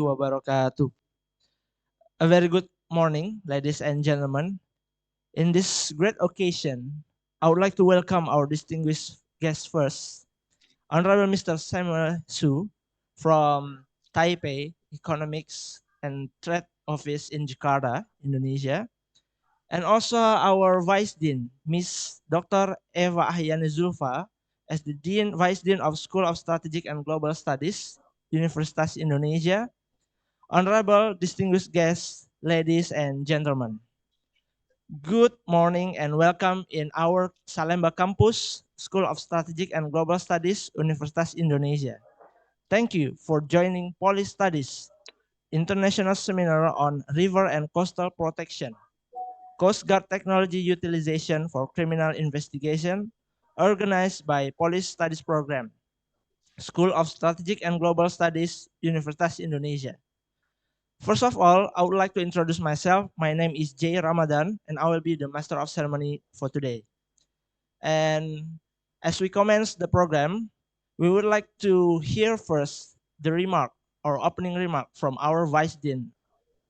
wabarakatuh. A very good morning, ladies and gentlemen. In this great occasion, I would like to welcome our distinguished guest first, Honorable Mr. Samuel Su from Taipei Economics and Trade Office in Jakarta, Indonesia, and also our Vice Dean, Miss Dr. Eva Ahyani Zulfa, as the Vice Dean of School of Strategic and Global Studies, Universitas Indonesia. Honorable distinguished guests, ladies and gentlemen, good morning and welcome in our Salemba campus, School of Strategic and Global Studies, Universitas Indonesia. Thank you for joining Police Studies International Seminar on River and Coastal Protection, Coast Guard Technology Utilization for Criminal Investigation, organized by Police Studies Program, School of Strategic and Global Studies, Universitas Indonesia. First of all, I would like to introduce myself. My name is Ramadhan, and I will be the master of ceremony for today. And as we commence the program, we would like to hear first the remark or opening remark from our Vice Dean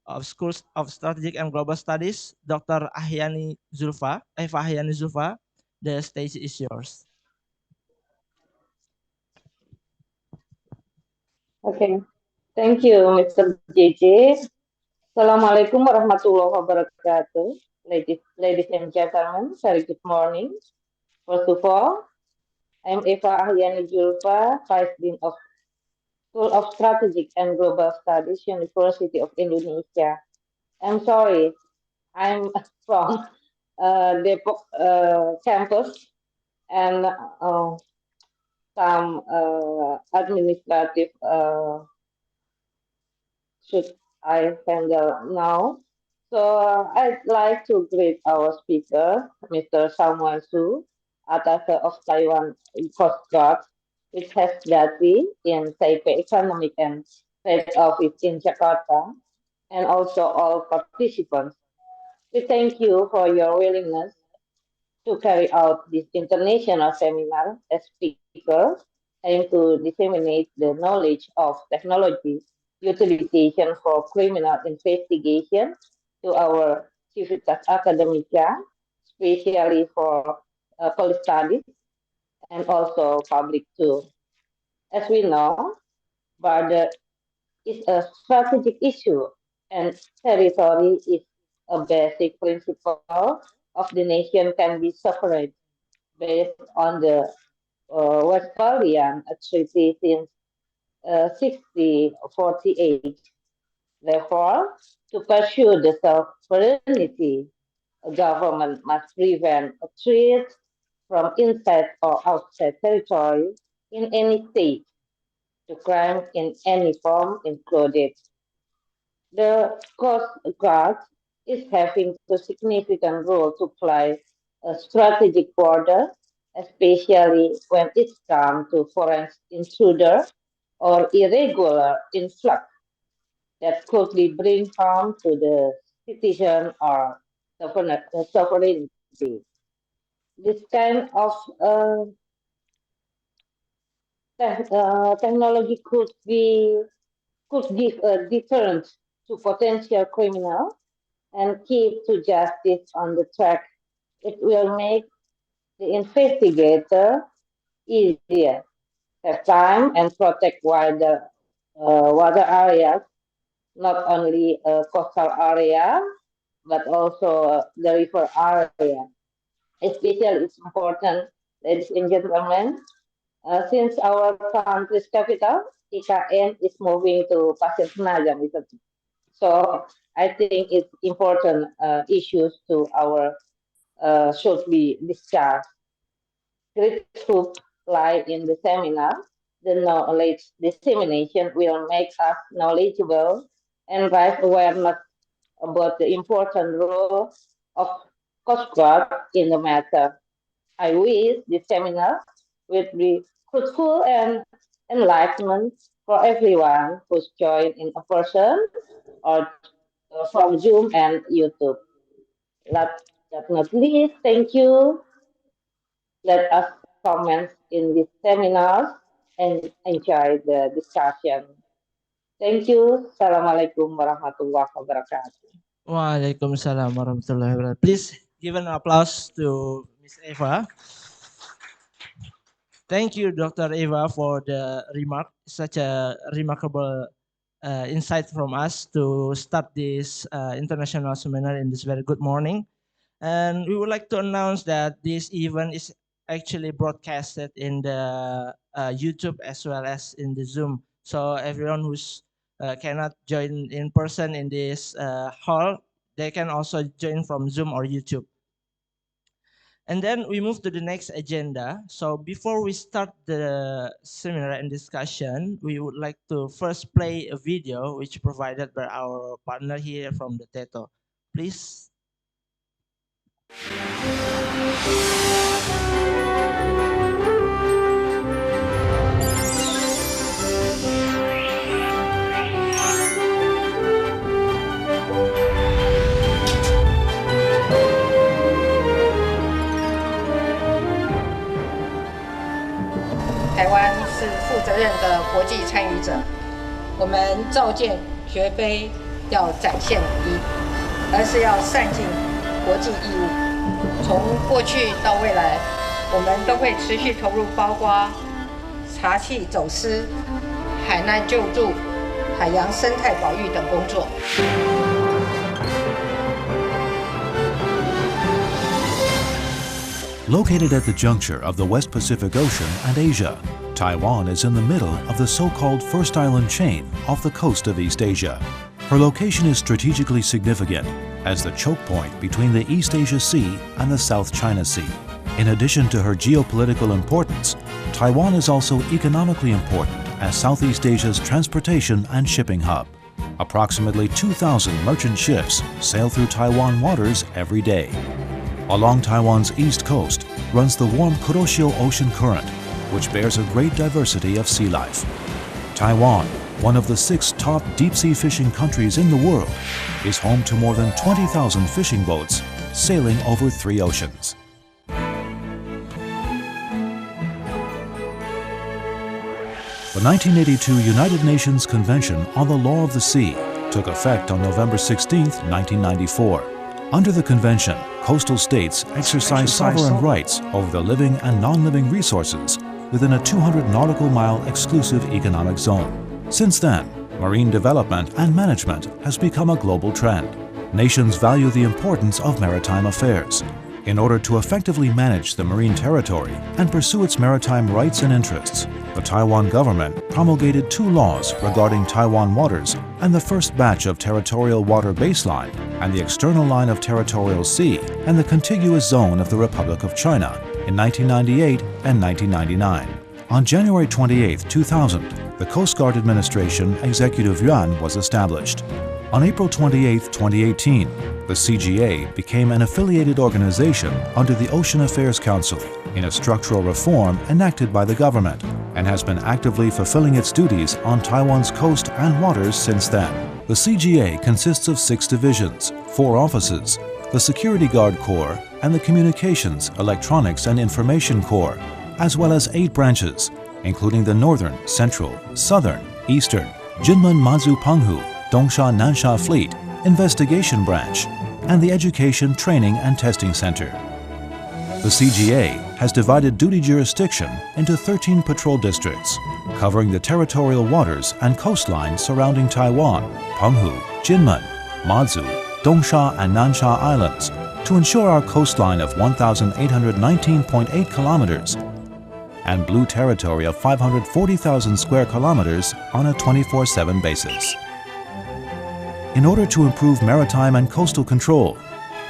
of Schools of Strategic and Global Studies, Dr. Ahyani Zulfa, Eva Ahyani Zulfa. The stage is yours. Okay, thank you, Mr. JJ. Assalamualaikum warahmatullahi wabarakatuh. Ladies and gentlemen, very good morning. First of all, I'm Eva Ahyani Julfa, Vice Dean of School of Strategic and Global Studies, University of Indonesia. I'm sorry, I'm from Depok campus and some administrative should I handle now. So I'd like to greet our speaker, Mr. Samuel Su, attaché of Taiwan Coast Guard, which has duty in Taipei Economic and Trade Office in Jakarta, and also all participants. We thank you for your willingness to carry out this international seminar as speaker, aim to disseminate the knowledge of technology utilization for criminal investigation to our civitas academica, especially for police studies and also public too. As we know, border is a strategic issue and territory is a basic principle of the nation can be separate based on the Westphalian Treaty since 1648. Therefore, to pursue the sovereignty, a government must prevent a threat from inside or outside territory in any state to crime in any form included. The Coast Guard is having a significant role to play a strategic border, especially when it comes to foreign intruder or irregular influx that could bring harm to the citizen or sovereignty. This kind of technology could give a deterrent to potential criminal and keep to justice on the track. It will make the investigator easier, have time and protect wider water areas, not only a coastal area, but also the river area. Especially it's important, ladies and gentlemen, since our country's capital, IKN, is moving to Pasir Penajam. So I think it's important issues to our should be discussed. Great hope lie in the seminar. The knowledge dissemination will make us knowledgeable and raise awareness about the important role of Coast Guard in the matter. I wish this seminar will be fruitful and enlightenment for everyone who's joined in a person or from Zoom and YouTube. Last but not least, thank you. Let us comment in this seminar and enjoy the discussion. Thank you. Assalamualaikum warahmatullahi wabarakatuh. Waalaikumsalam warahmatullahi wabarakatuh. Please give an applause to Miss Eva. Thank you, Dr. Eva, for the remark. Such a remarkable insight from us to start this international seminar in this very good morning. And we would like to announce that this event is actually broadcasted in the YouTube as well as in the Zoom. So everyone who's cannot join in person in this hall, they can also join from Zoom or YouTube. And then we move to the next agenda. So before we start the seminar and discussion, we would like to first play a video which provided by our partner here from the TETO. Please.台湾是负责任的国际参与者，我们召见绝非要展现武力，而是要善尽国际义务。从过去到未来，我们都会持续投入包括查缉走私、海难救助、海洋生态保育等工作。Located at the juncture of the West Pacific Ocean and Asia, Taiwan is in the middle of the so-called First Island chain off the coast of East Asia. Her location is strategically significant as the choke point between the East Asia Sea and the South China Sea. In addition to her geopolitical importance, Taiwan is also economically important as Southeast Asia's transportation and shipping hub. Approximately 2,000 merchant ships sail through Taiwan waters every day. Along Taiwan's east coast runs the warm Kuroshio Ocean Current, which bears a great diversity of sea life. Taiwan, one of the 6 top deep-sea fishing countries in the world, is home to more than 20,000 fishing boats sailing over 3 oceans. The 1982 United Nations Convention on the Law of the Sea took effect on November 16, 1994. Under the convention, coastal states exercise sovereign rights over the living and non-living resources within a 200 nautical mile exclusive economic zone. Since then, marine development and management has become a global trend. Nations value the importance of maritime affairs. In order to effectively manage the marine territory and pursue its maritime rights and interests, the Taiwan government promulgated 2 laws regarding Taiwan waters and the first batch of territorial water baseline and the external line of territorial sea and the contiguous zone of the Republic of China in 1998 and 1999. On January 28, 2000, the Coast Guard Administration Executive Yuan was established. On April 28, 2018, the CGA became an affiliated organization under the Ocean Affairs Council in a structural reform enacted by the government and has been actively fulfilling its duties on Taiwan's coast and waters since then. The CGA consists of 6 divisions, 4 offices, the Security Guard Corps, and the Communications, Electronics and Information Corps, as well as 8 branches, including the Northern, Central, Southern, Eastern, Jinmen Mazu Penghu, Dongsha Nansha Fleet, Investigation Branch, and the Education, Training and Testing Center. The CGA has divided duty jurisdiction into 13 patrol districts, covering the territorial waters and coastline surrounding Taiwan, Penghu, Jinmen, Mazu, Dongsha and Nansha Islands, to ensure our coastline of 1,819.8 kilometers and blue territory of 540,000 square kilometers on a 24/7 basis. In order to improve maritime and coastal control,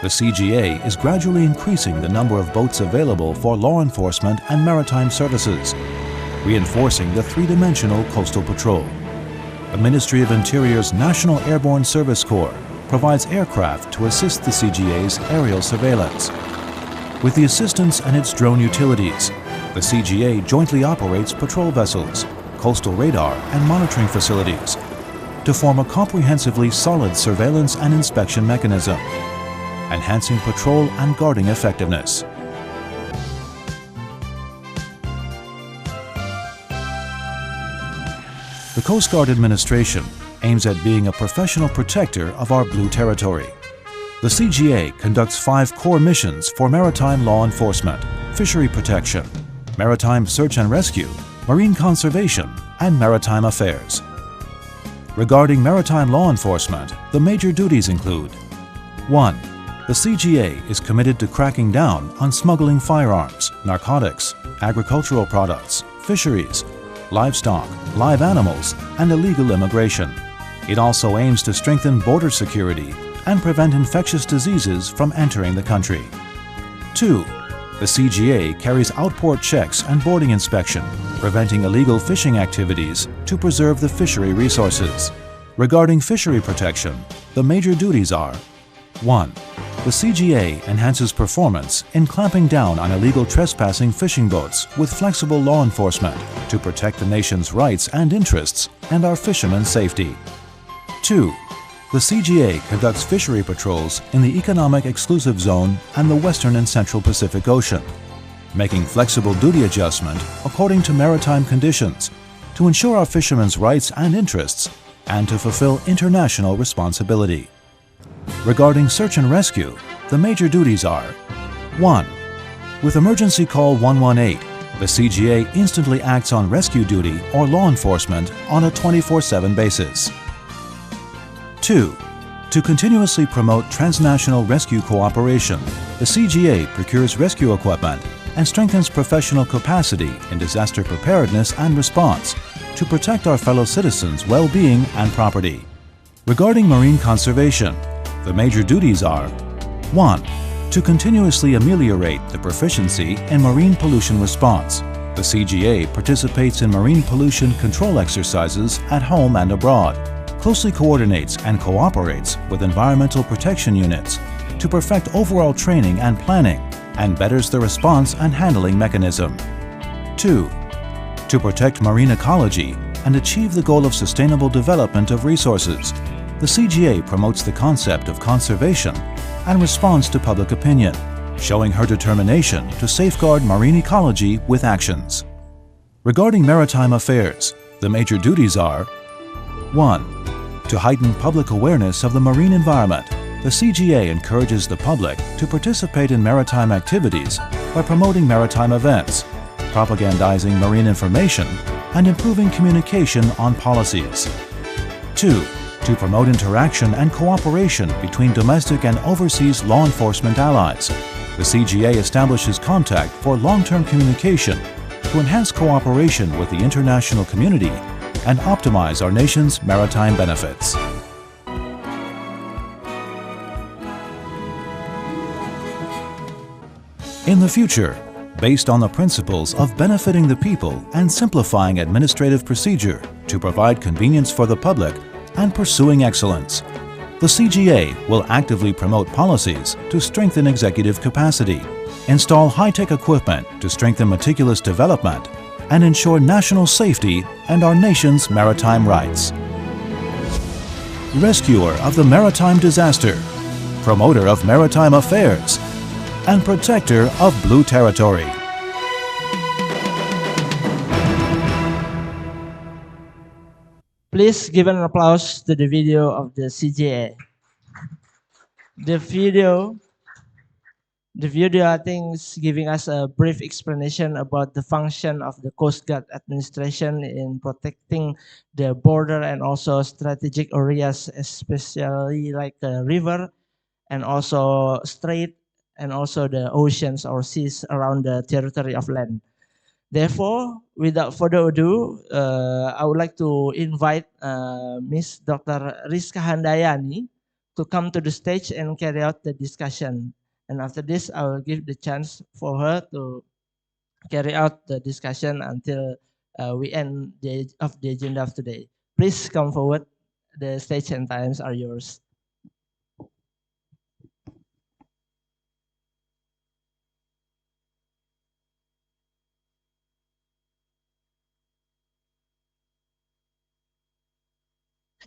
the CGA is gradually increasing the number of boats available for law enforcement and maritime services, reinforcing the 3-dimensional coastal patrol. The Ministry of Interior's National Airborne Service Corps provides aircraft to assist the CGA's aerial surveillance. With the assistance and its drone utilities, the CGA jointly operates patrol vessels, coastal radar and monitoring facilities to form a comprehensively solid surveillance and inspection mechanism, enhancing patrol and guarding effectiveness. The The Coast Guard Administration aims at being a professional protector of our blue territory. The CGA conducts 5 core missions for maritime law enforcement, fishery protection, maritime search and rescue, marine conservation, and maritime affairs. Regarding maritime law enforcement, the major duties include: 1. The CGA is committed to cracking down on smuggling firearms, narcotics, agricultural products, fisheries, livestock, live animals, and illegal immigration. It also aims to strengthen border security and prevent infectious diseases from entering the country. 2. The CGA carries outport checks and boarding inspection, preventing illegal fishing activities to preserve the fishery resources. Regarding fishery protection, the major duties are: 1. The CGA enhances performance in clamping down on illegal trespassing fishing boats with flexible law enforcement to protect the nation's rights and interests and our fishermen's safety. 2. The CGA conducts fishery patrols in the Economic Exclusive Zone and the Western and Central Pacific Ocean, making flexible duty adjustment according to maritime conditions to ensure our fishermen's rights and interests and to fulfill international responsibility. Regarding search and rescue, the major duties are: 1. With emergency call 118, the CGA instantly acts on rescue duty or law enforcement on a 24/7 basis. 2. To continuously promote transnational rescue cooperation, the CGA procures rescue equipment and strengthens professional capacity in disaster preparedness and response to protect our fellow citizens' well-being and property. Regarding marine conservation, the major duties are: 1. To continuously ameliorate the proficiency in marine pollution response. The CGA participates in marine pollution control exercises at home and abroad, closely coordinates and cooperates with environmental protection units to perfect overall training and planning, and betters the response and handling mechanism. 2. To protect marine ecology and achieve the goal of sustainable development of resources, the CGA promotes the concept of conservation and responds to public opinion, showing her determination to safeguard marine ecology with actions. Regarding maritime affairs, the major duties are: 1. To heighten public awareness of the marine environment, the CGA encourages the public to participate in maritime activities by promoting maritime events, propagandizing marine information, and improving communication on policies. 2. To promote interaction and cooperation between domestic and overseas law enforcement allies, the CGA establishes contact for long-term communication to enhance cooperation with the international community and optimize our nation's maritime benefits. In the future, based on the principles of benefiting the people and simplifying administrative procedure to provide convenience for the public and pursuing excellence, the CGA will actively promote policies to strengthen executive capacity, install high-tech equipment to strengthen meticulous development, and ensure national safety and our nation's maritime rights. Rescuer of the maritime disaster, promoter of maritime affairs, and protector of blue territory. Please give an applause to the video of the CGA. The video I think is giving us a brief explanation about the function of the Coast Guard Administration in protecting the border and also strategic areas, especially like the river and also strait and also the oceans or seas around the territory of land. Therefore, without further ado, I would like to invite Ms. Dr. Rizka Handayani to come to the stage and carry out the discussion. And after this, I will give the chance for her to carry out the discussion until we end the agenda of today. Please come forward. The stage and times are yours.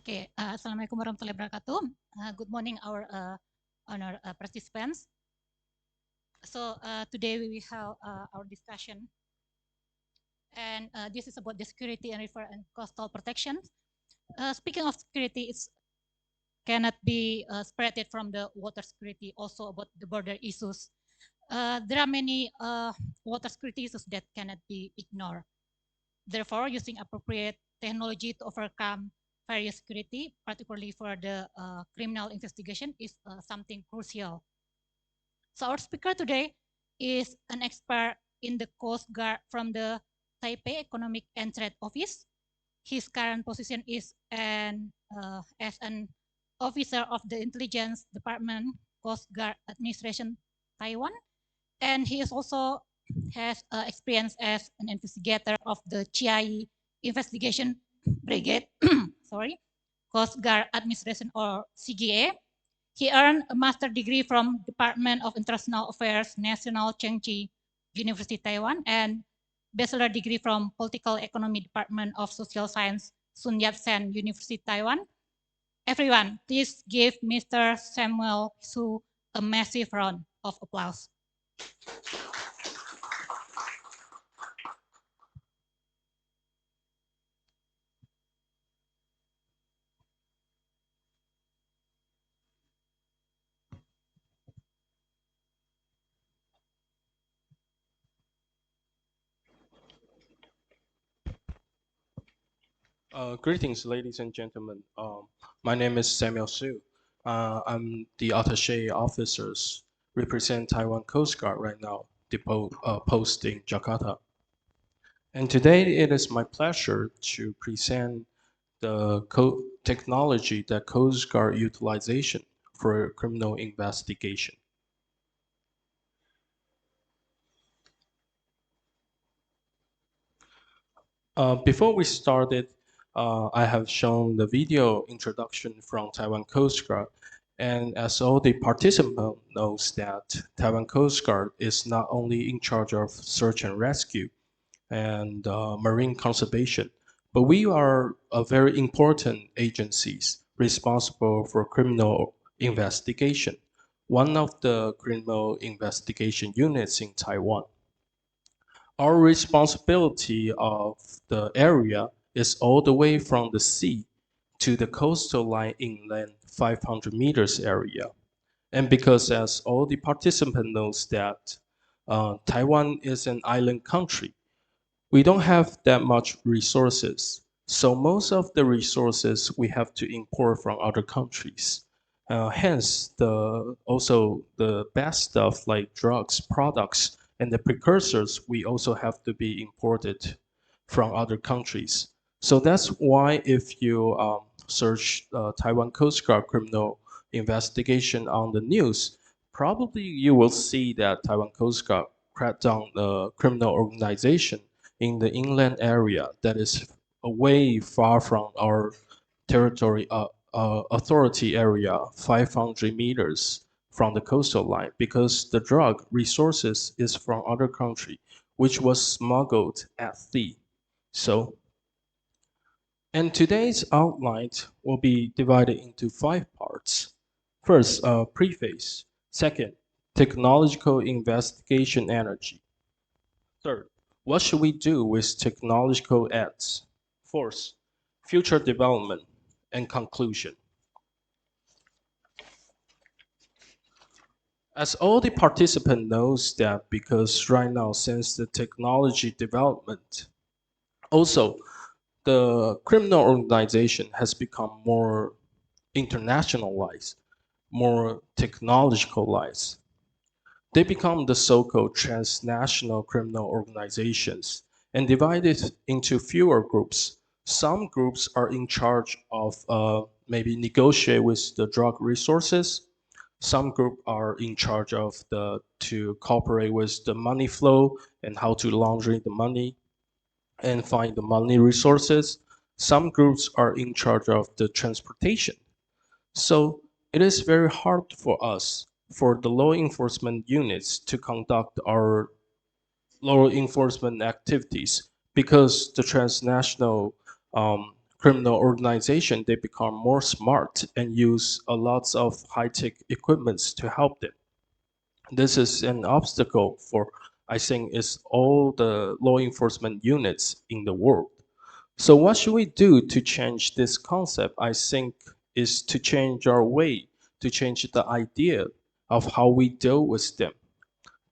Okay, Assalamualaikum warahmatullahi wabarakatuh. Good morning, our honored participants. So today we will have our discussion And this is about the security and river and coastal protection. Speaking of security, it cannot be separated from the water security, also about the border issues. There are many water security issues that cannot be ignored. Therefore, using appropriate technology to overcome various security, particularly for the criminal investigation, is something crucial. So our speaker today is an expert in the Coast Guard from the Taipei Economic and Trade Office. His current position is as an officer of the Intelligence Department, Coast Guard Administration, Taiwan, and he is also has experience as an investigator of the Chiai Investigation Brigade, sorry, Coast Guard Administration or CGA. He earned a master's degree from Department of International Affairs, National Cheng Chi University, Taiwan, and bachelor degree from Political Economy Department of Social Science, Sun Yat-sen University, Taiwan. Everyone, please give Mr. Samuel Su a massive round of applause. Greetings, ladies and gentlemen. My name is Samuel Su. I'm the attaché officers represent Taiwan Coast Guard right now, post in Jakarta. And today it is my pleasure to present the technology that Coast Guard utilization for criminal investigation. Before we started, I have shown the video introduction from Taiwan Coast Guard. And as all the participants knows that Taiwan Coast Guard is not only in charge of search and rescue and marine conservation, but we are a very important agencies responsible for criminal investigation, one of the criminal investigation units in Taiwan. Our responsibility of the area is all the way from the sea to the coastal line inland 500 meters area. And because as all the participants knows that Taiwan is an island country, we don't have that much resources. So most of the resources we have to import from other countries. Hence, also the best stuff like drugs, products, and the precursors, we also have to be imported from other countries. So that's why if you search Taiwan Coast Guard criminal investigation on the news, probably you will see that Taiwan Coast Guard cracked down the criminal organization in the inland area that is away far from our territory authority area, 500 meters from the coastal line, because the drug resources is from other country, which was smuggled at sea. So, and today's outline will be divided into 5 parts. First, preface. Second, technological investigation energy. Third, what should we do with technological ads? Fourth, future development and conclusion. As all the participant knows that because right now since the technology development, also the criminal organization has become more internationalized, more technologicalized. They become the so-called transnational criminal organizations and divided into fewer groups. Some groups are in charge of maybe negotiate with the drug resources. Some group are in charge of to cooperate with the money flow and how to launder the money and find the money resources. Some groups are in charge of the transportation. So it is very hard for us, for the law enforcement units, to conduct our law enforcement activities because the transnational criminal organization, they become more smart and use a lot of high-tech equipments to help them. This is an obstacle for I think, is all the law enforcement units in the world. So what should we do to change this concept? I think is to change our way, to change the idea of how we deal with them,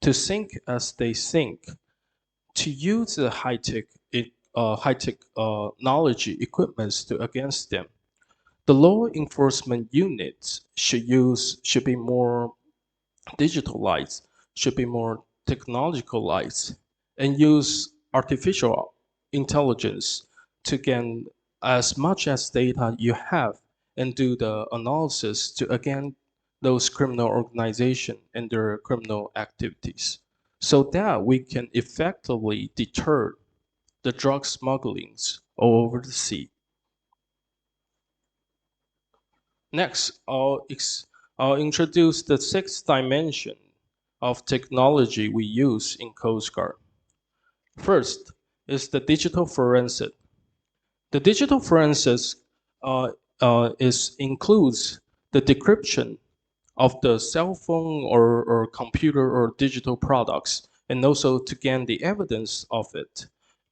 to think as they think, to use the high-tech knowledge equipments to against them. The law enforcement units should be more digitalized, should be more technologicalized, and use artificial intelligence to gain as much as data you have and do the analysis to again those criminal organizations and their criminal activities so that we can effectively deter the drug smugglings all over the sea. Next, I'll introduce the sixth dimension of technology we use in Coast Guard. First is the digital forensic. The digital forensics includes the decryption of the cell phone or computer or digital products, and also to gain the evidence of it.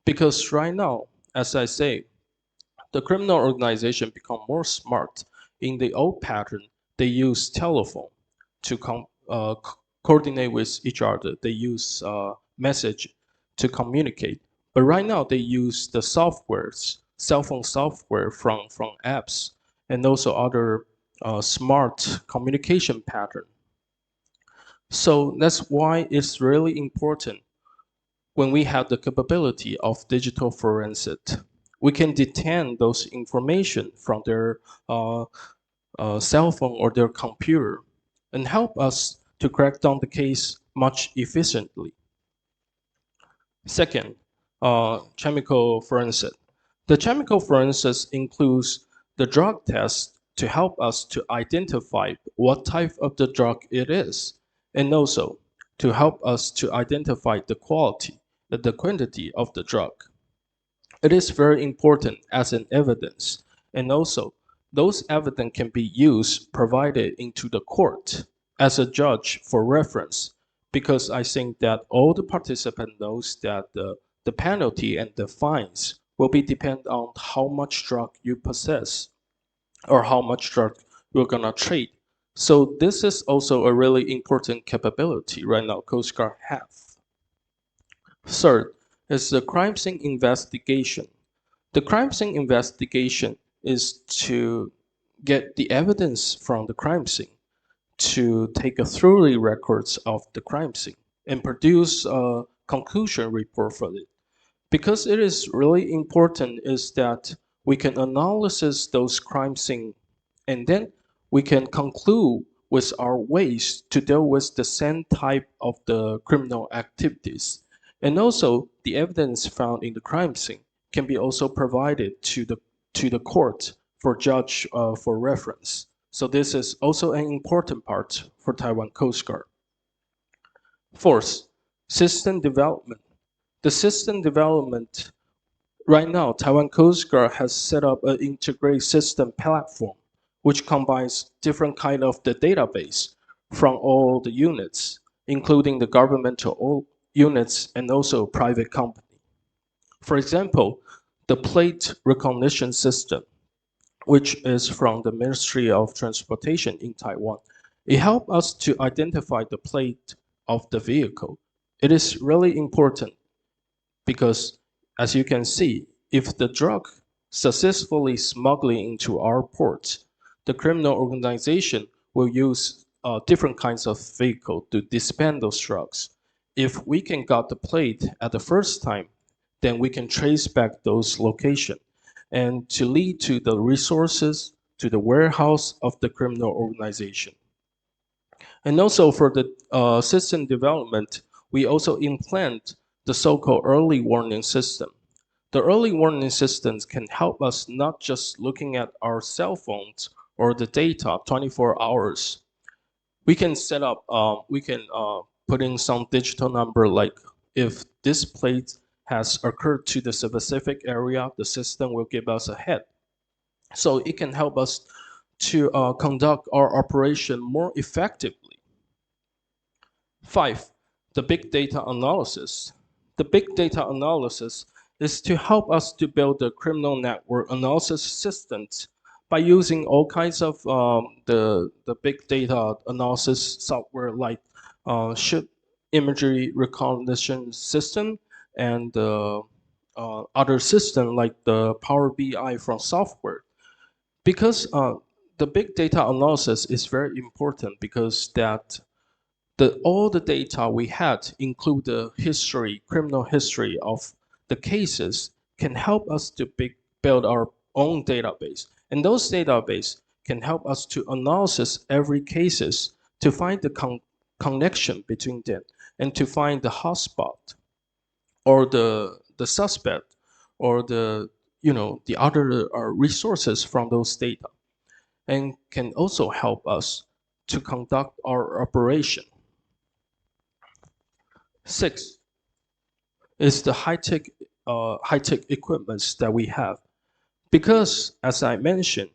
Because right now, as I say, the criminal organization become more smart. In the old pattern, they use telephone to coordinate with each other. They use message to communicate. But right now, they use the softwares, cell phone software from apps, and also other smart communication pattern. So that's why it's really important when we have the capability of digital forensic. We can detain those information from their cell phone or their computer and help us to crack down the case much efficiently. Second, chemical forensic. The chemical forensics includes the drug test to help us to identify what type of the drug it is, and also to help us to identify the quality, the quantity of the drug. It is very important as an evidence, and also those evidence can be used, provided into the court as a judge for reference, because I think that all the participant knows that the penalty and the fines will be depend on how much drug you possess or how much drug you're gonna trade. So this is also a really important capability right now Coast Guard have. Third is the crime scene investigation. The crime scene investigation is to get the evidence from the crime scene, to take a thoroughly records of the crime scene and produce a conclusion report for it. Because it is really important is that we can analyze those crime scene and then we can conclude with our ways to deal with the same type of the criminal activities. And also the evidence found in the crime scene can be also provided to the court for judge for reference. So this is also an important part for Taiwan Coast Guard. Fourth, system development. The system development, right now, Taiwan Coast Guard has set up an integrated system platform, which combines different kind of the database from all the units, including the governmental units and also private company. For example, the plate recognition system, which is from the Ministry of Transportation in Taiwan. It helps us to identify the plate of the vehicle. It is really important because, as you can see, if the drug successfully smuggling into our ports, the criminal organization will use different kinds of vehicle to dispense those drugs. If we can get the plate at the first time, then we can trace back those locations and to lead to the resources to the warehouse of the criminal organization. And also for the system development, we also implant the so-called early warning system. The early warning systems can help us not just looking at our cell phones or the data 24 hours. We can set up, put in some digital number like if this plate has occurred to the specific area, the system will give us a hit. So it can help us to conduct our operation more effectively. 5. the big data analysis. The big data analysis is to help us to build the criminal network analysis systems by using all kinds of the big data analysis software like ship imagery recognition system and other system like the Power BI from software. Because the big data analysis is very important because that all the data we had, include the history, criminal history of the cases, can help us to build our own database. And those database can help us to analyze every cases to find the connection between them and to find the hotspot or the suspect or the the other resources from those data, and can also help us to conduct our operation. 6 is the high-tech equipments that we have. Because, as I mentioned,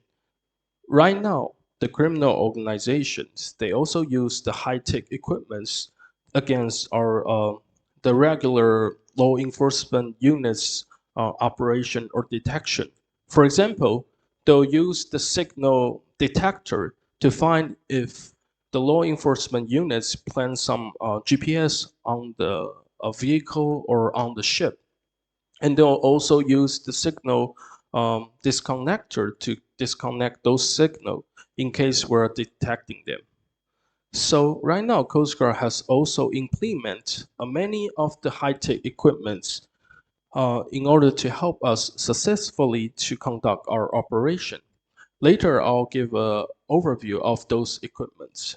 right now, the criminal organizations, they also use the high-tech equipments against our the regular law enforcement units operation or detection. For example, they'll use the signal detector to find if the law enforcement units plant some GPS on the vehicle or on the ship. And they'll also use the signal disconnector to disconnect those signals in case we're detecting them. So right now, Coast Guard has also implemented many of the high-tech equipments in order to help us successfully to conduct our operation. Later, I'll give an overview of those equipments.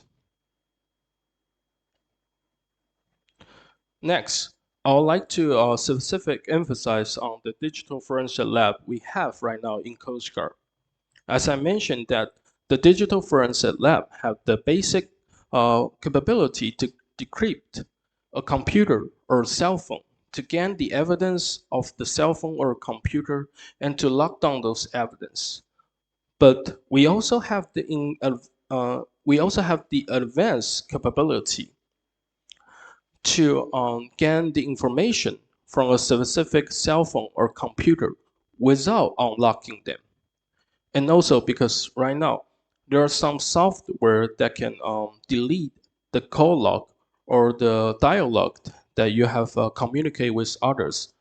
Next, I would like to specific emphasize on the digital forensic lab we have right now in Coast Guard. As I mentioned that the digital forensic lab have the basic capability to decrypt a computer or cell phone to gain the evidence of the cell phone or computer and to lock down those evidence. But we also have the advanced capability to gain the information from a specific cell phone or computer without unlocking them. And also because right now, there are some software that can delete the call log or the dialogue that you have communicate with others.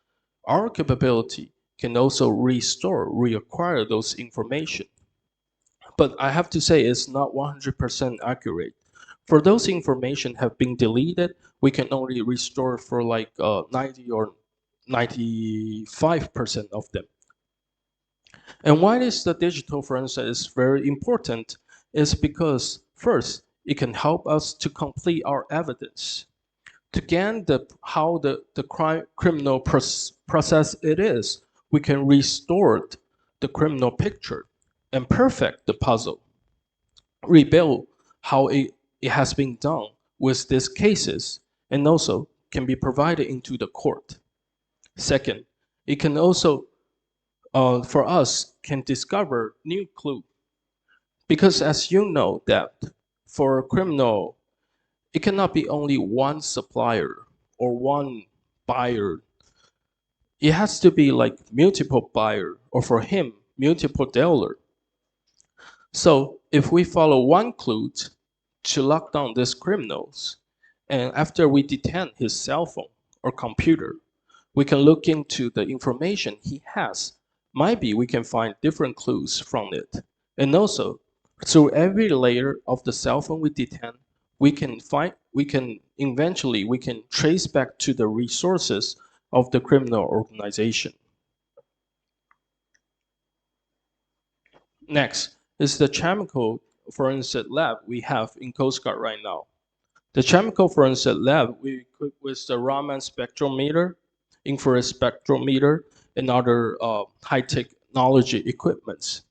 Our capability can also reacquire those information. But I have to say it's not 100% accurate. For those information have been deleted, we can only restore for like 90 or 95% of them. And why is the digital forensic is very important is because first, it can help us to complete our evidence. To gain how the criminal process it is, we can restore the criminal picture and perfect the puzzle. Rebuild how it has been done with these cases and also can be provided into the court. Second, it can also for us can discover new clue, because as you know that for a criminal it cannot be only one supplier or one buyer. It has to be like multiple buyer or for him multiple dealer. So if we follow one clue to lock down these criminals, and after we detain his cell phone or computer, we can look into the information he has. Maybe we can find different clues from it. And also, through every layer of the cell phone we detain, we can eventually trace back to the resources of the criminal organization. Next is the chemical forensic lab we have in Coast Guard right now. The chemical forensic lab we equip with the Raman spectrometer, infrared spectrometer, and other high technology equipments.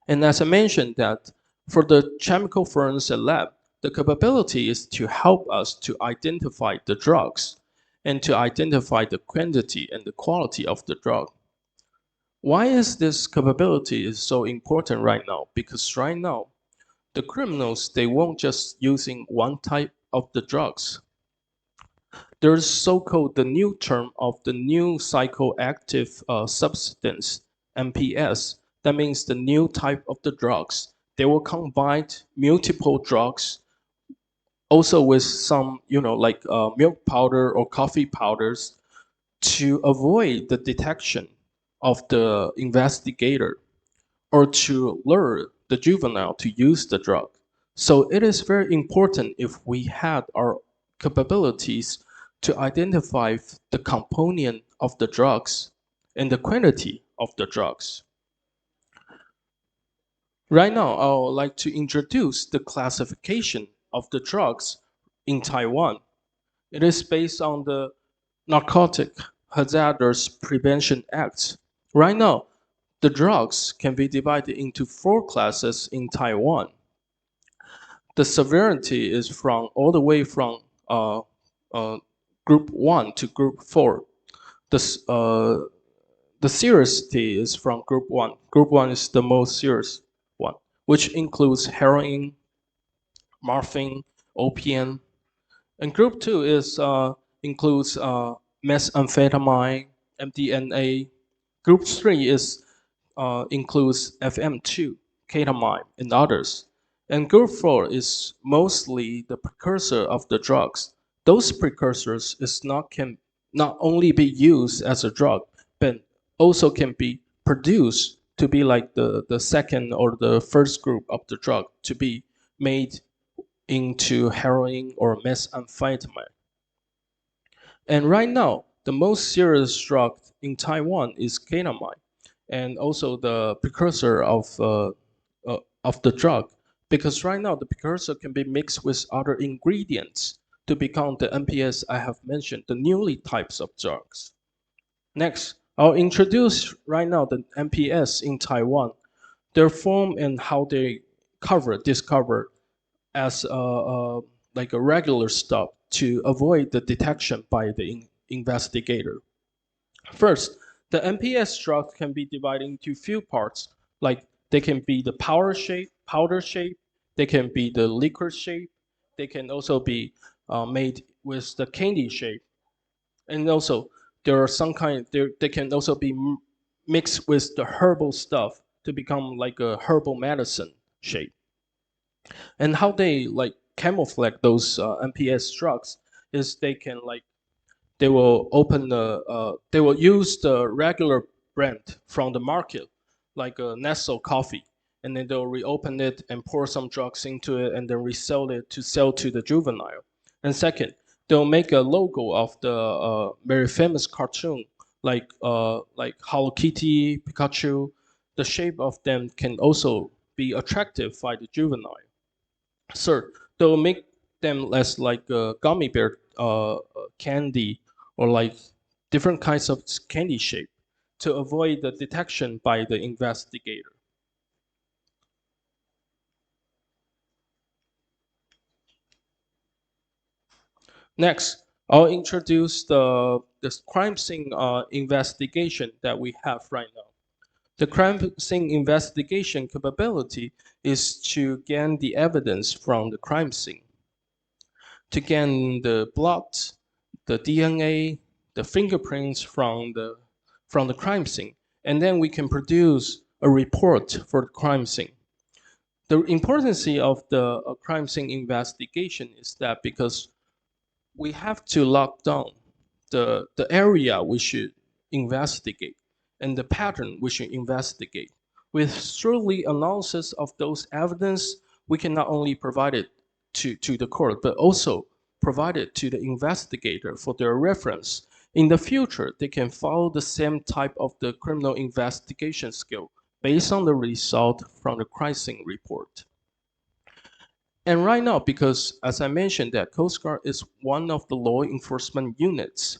And as I mentioned that for the chemical forensic lab, the capability is to help us to identify the drugs and to identify the quantity and the quality of the drug. Why is this capability is so important right now? Because right now, the criminals, they won't just using one type of the drugs. There's so-called the new term of the new psychoactive substance, MPS. That means the new type of the drugs. They will combine multiple drugs, also with some, like milk powder or coffee powders, to avoid the detection of the investigator or to lure the juvenile to use the drug. So it is very important if we had our capabilities to identify the component of the drugs and the quantity of the drugs. Right now, I would like to introduce the classification of the drugs in Taiwan. It is based on the Narcotic Hazardous Prevention Act. Right now, the drugs can be divided into 4 classes in Taiwan. The severity is from all the way from group 1 to group 4. The seriousty is from group 1. Group 1 is the most serious one, which includes heroin, morphine, opium. And group 2 is includes methamphetamine, MDMA. Group 3 is includes FM2, ketamine, and others. And group 4 is mostly the precursor of the drugs. Those precursors can not only be used as a drug, but also can be produced to be like the second or the first group of the drug to be made into heroin or methamphetamine. And right now, the most serious drug in Taiwan is ketamine, and also the precursor of the drug. Because right now, the precursor can be mixed with other ingredients to become the MPS I have mentioned, the newly types of drugs. Next, I'll introduce right now the MPS in Taiwan, their form and how they discover as like a regular stop to avoid the detection by the investigator. First, the MPS drugs can be divided into few parts, like they can be the powder shape, they can be the liquid shape, they can also be made with the candy shape, and also there are some they can also be mixed with the herbal stuff to become like a herbal medicine shape. And how they like camouflage those MPS drugs is they will they will use the regular brand from the market, like a Nestle coffee, and then they'll reopen it and pour some drugs into it and then resell it to sell to the juvenile. And second, they'll make a logo of the very famous cartoon like Hello Kitty, Pikachu. The shape of them can also be attractive by the juvenile. Third, they'll make them less like gummy bear candy or like different kinds of candy shape to avoid the detection by the investigator. Next, I'll introduce the crime scene investigation that we have right now. The crime scene investigation capability is to gain the evidence from the crime scene, to gain the blood, the DNA, the fingerprints from the crime scene, and then we can produce a report for the crime scene. The importance of the crime scene investigation is that because we have to lock down the area we should investigate and the pattern we should investigate. With thoroughly analysis of those evidence, we can not only provide it to the court, but also provide it to the investigator for their reference. In the future, they can follow the same type of the criminal investigation skill based on the result from the crime scene report. And right now, because as I mentioned that Coast Guard is one of the law enforcement units,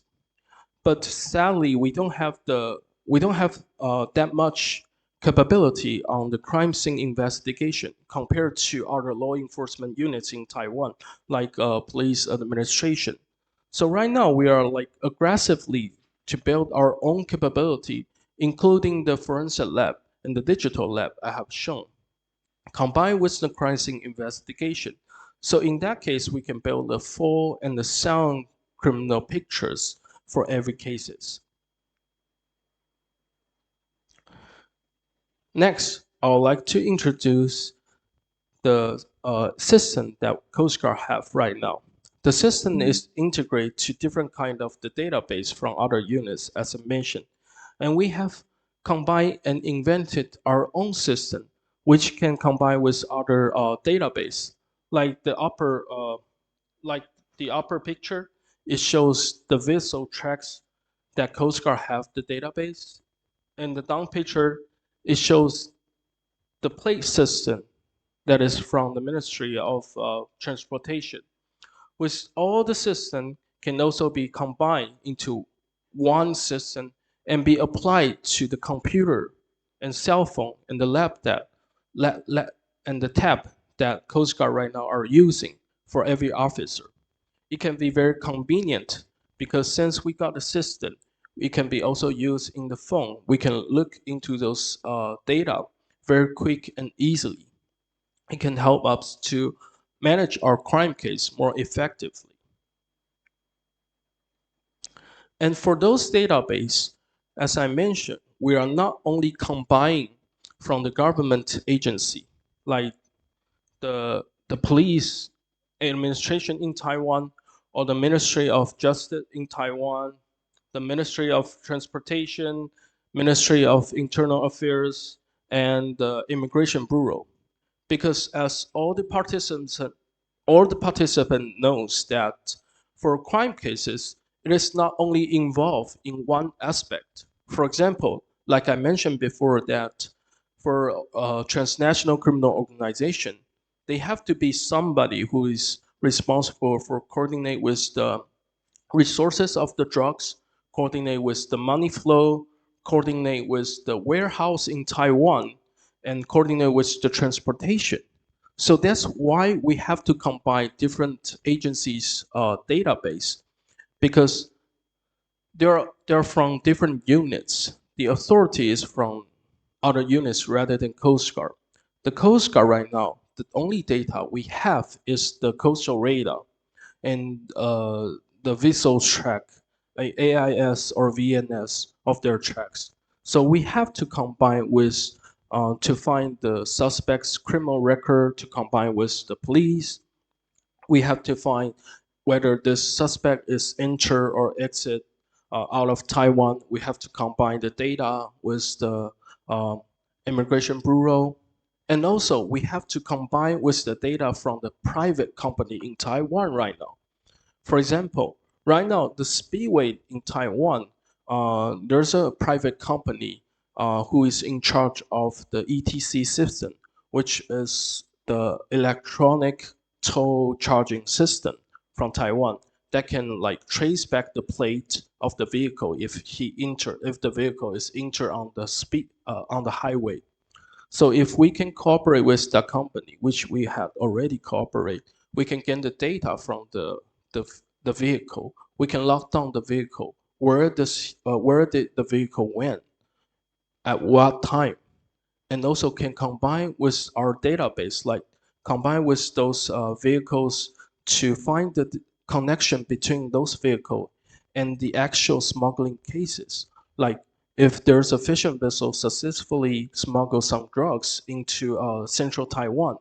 but sadly we don't have that much capability on the crime scene investigation compared to other law enforcement units in Taiwan, like police administration. So right now we are like aggressively to build our own capability, including the forensic lab and the digital lab I have shown, combined with the crime scene investigation. So in that case, we can build a full and a sound criminal pictures for every cases. Next, I would like to introduce the system that Coast Guard have right now. The system is integrated to different kind of the database from other units, as I mentioned. And we have combined and invented our own system, which can combine with other database. Like the upper picture, it shows the vessel tracks that Coast Guard have the database. And the down picture, it shows the plate system that is from the Ministry of Transportation. With all the system can also be combined into one system and be applied to the computer and cell phone and the and the tab that Coast Guard right now are using for every officer. It can be very convenient because since we got the system, it can be also used in the phone. We can look into those data very quick and easily. It can help us to manage our crime case more effectively. And for those database, as I mentioned, we are not only combining from the government agency, like the police administration in Taiwan, or the Ministry of Justice in Taiwan, the Ministry of Transportation, Ministry of Internal Affairs, and the Immigration Bureau. Because as all the participant knows that for crime cases, it is not only involved in one aspect. For example, like I mentioned before, that for a transnational criminal organization, they have to be somebody who is responsible for coordinate with the resources of the drugs, coordinate with the money flow, coordinate with the warehouse in Taiwan, and coordinate with the transportation. So that's why we have to combine different agencies' database, because they're from different units. The authority is from other units rather than Coast Guard. The Coast Guard right now, the only data we have is the coastal radar and the vessel track, like AIS or VNS of their tracks. So we have to combine with to find the suspect's criminal record, to combine with the police. We have to find whether this suspect is enter or exit out of Taiwan. We have to combine the data with the Immigration Bureau. And also we have to combine with the data from the private company in Taiwan right now. For example, right now, the Speedway in Taiwan, there's a private company who is in charge of the ETC system, which is the electronic toll charging system from Taiwan that can like trace back the plate of the vehicle if the vehicle is entered on the highway. So if we can cooperate with that company, which we have already cooperated, we can get the data from the vehicle. We can lock down the vehicle, where did the vehicle went, at what time, and also can combine with our database, like combine with those vehicles to find the connection between those vehicles and the actual smuggling cases. Like if there's a fishing vessel successfully smuggle some drugs into central Taiwan,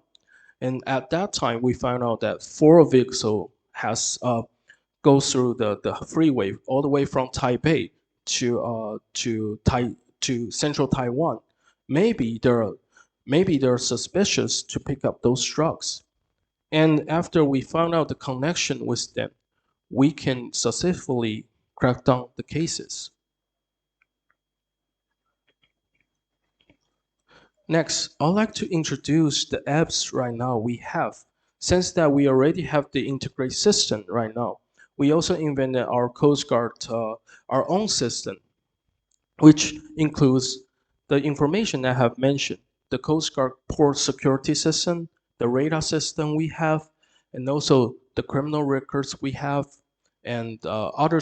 and at that time we found out that 4 vehicles has goes through the freeway all the way from Taipei to central Taiwan. Maybe they're suspicious to pick up those drugs. And after we found out the connection with them, we can successfully crack down the cases. Next, I'd like to introduce the apps right now we have. Since that we already have the integrated system right now, we also invented our Coast Guard, our own system, which includes the information I have mentioned, the Coast Guard port security system, the radar system we have, and also the criminal records we have, and other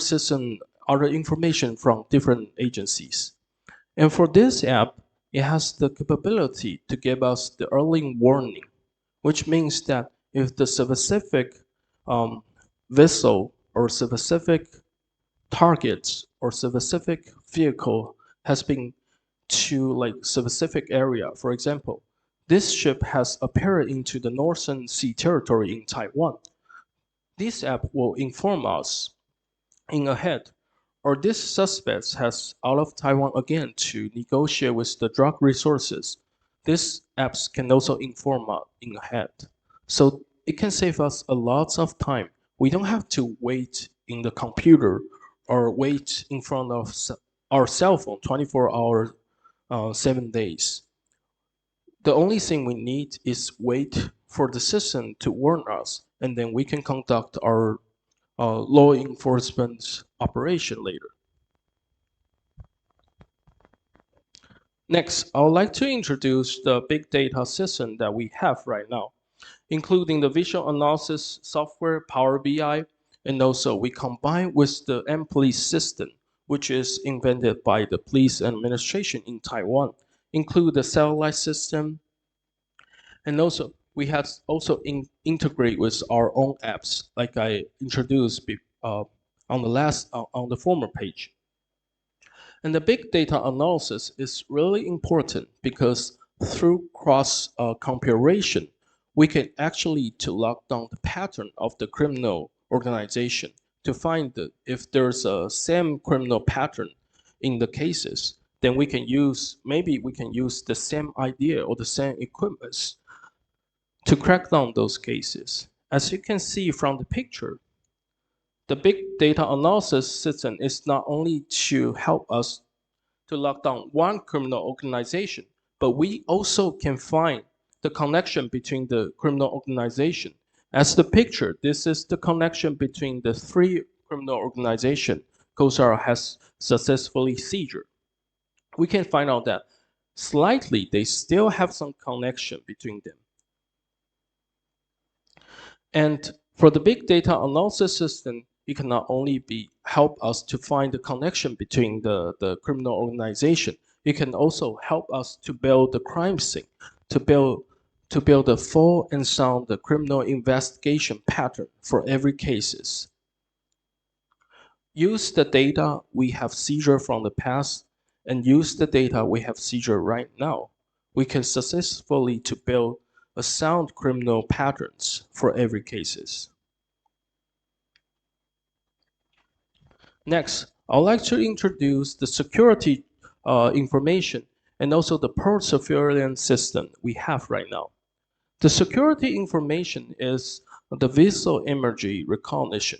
information from different agencies. And for this app, it has the capability to give us the early warning, which means that if the specific vessel or specific targets or specific vehicle has been to like specific area. For example, this ship has appeared into the Northern Sea territory in Taiwan. This app will inform us in ahead, or this suspect has out of Taiwan again to negotiate with the drug resources. These apps can also inform us in ahead. So it can save us a lot of time. We don't have to wait in the computer or wait in front of our cell phone 24 hours, 7 days. The only thing we need is wait for the system to warn us, and then we can conduct our law enforcement operation later. Next, I would like to introduce the big data system that we have right now, including the visual analysis software, Power BI, and also we combine with the M-Police system, which is invented by the police administration in Taiwan, include the satellite system, and also we have also integrate with our own apps, like I introduced on the former page. And the big data analysis is really important because through cross comparison, we can actually to lock down the pattern of the criminal organization to find if there's a same criminal pattern in the cases, then maybe we can use the same idea or the same equipment to crack down those cases. As you can see from the picture, the big data analysis system is not only to help us to lock down one criminal organization, but we also can find the connection between the criminal organization. As the picture, this is the connection between the 3 criminal organizations COSAR has successfully seized. We can find out that slightly they still have some connection between them. And for the big data analysis system, it can not only help us to find the connection between the criminal organization, it can also help us to build the crime scene, to build a full and sound criminal investigation pattern for every cases. Use the data we have seized from the past and use the data we have seized right now. We can successfully to build a sound criminal patterns for every cases. Next, I would like to introduce the security information and also the port surveillance system we have right now. The security information is the visual imagery recognition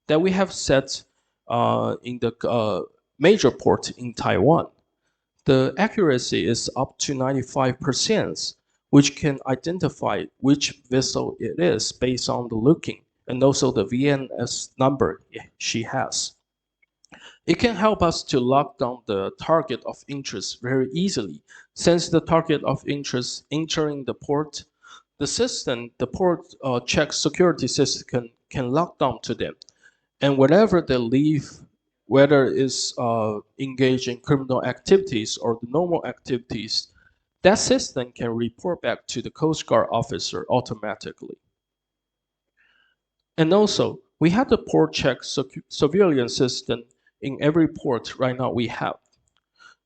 that we have set in the major port in Taiwan. The accuracy is up to 95%, which can identify which vessel it is based on the looking and also the VNS number she has. It can help us to lock down the target of interest very easily. Since the target of interest entering the port, the port check security system can lock down to them. And wherever they leave, whether it's engaged in criminal activities or the normal activities, that system can report back to the Coast Guard officer automatically. And also, we have the port check surveillance system in every port right now we have.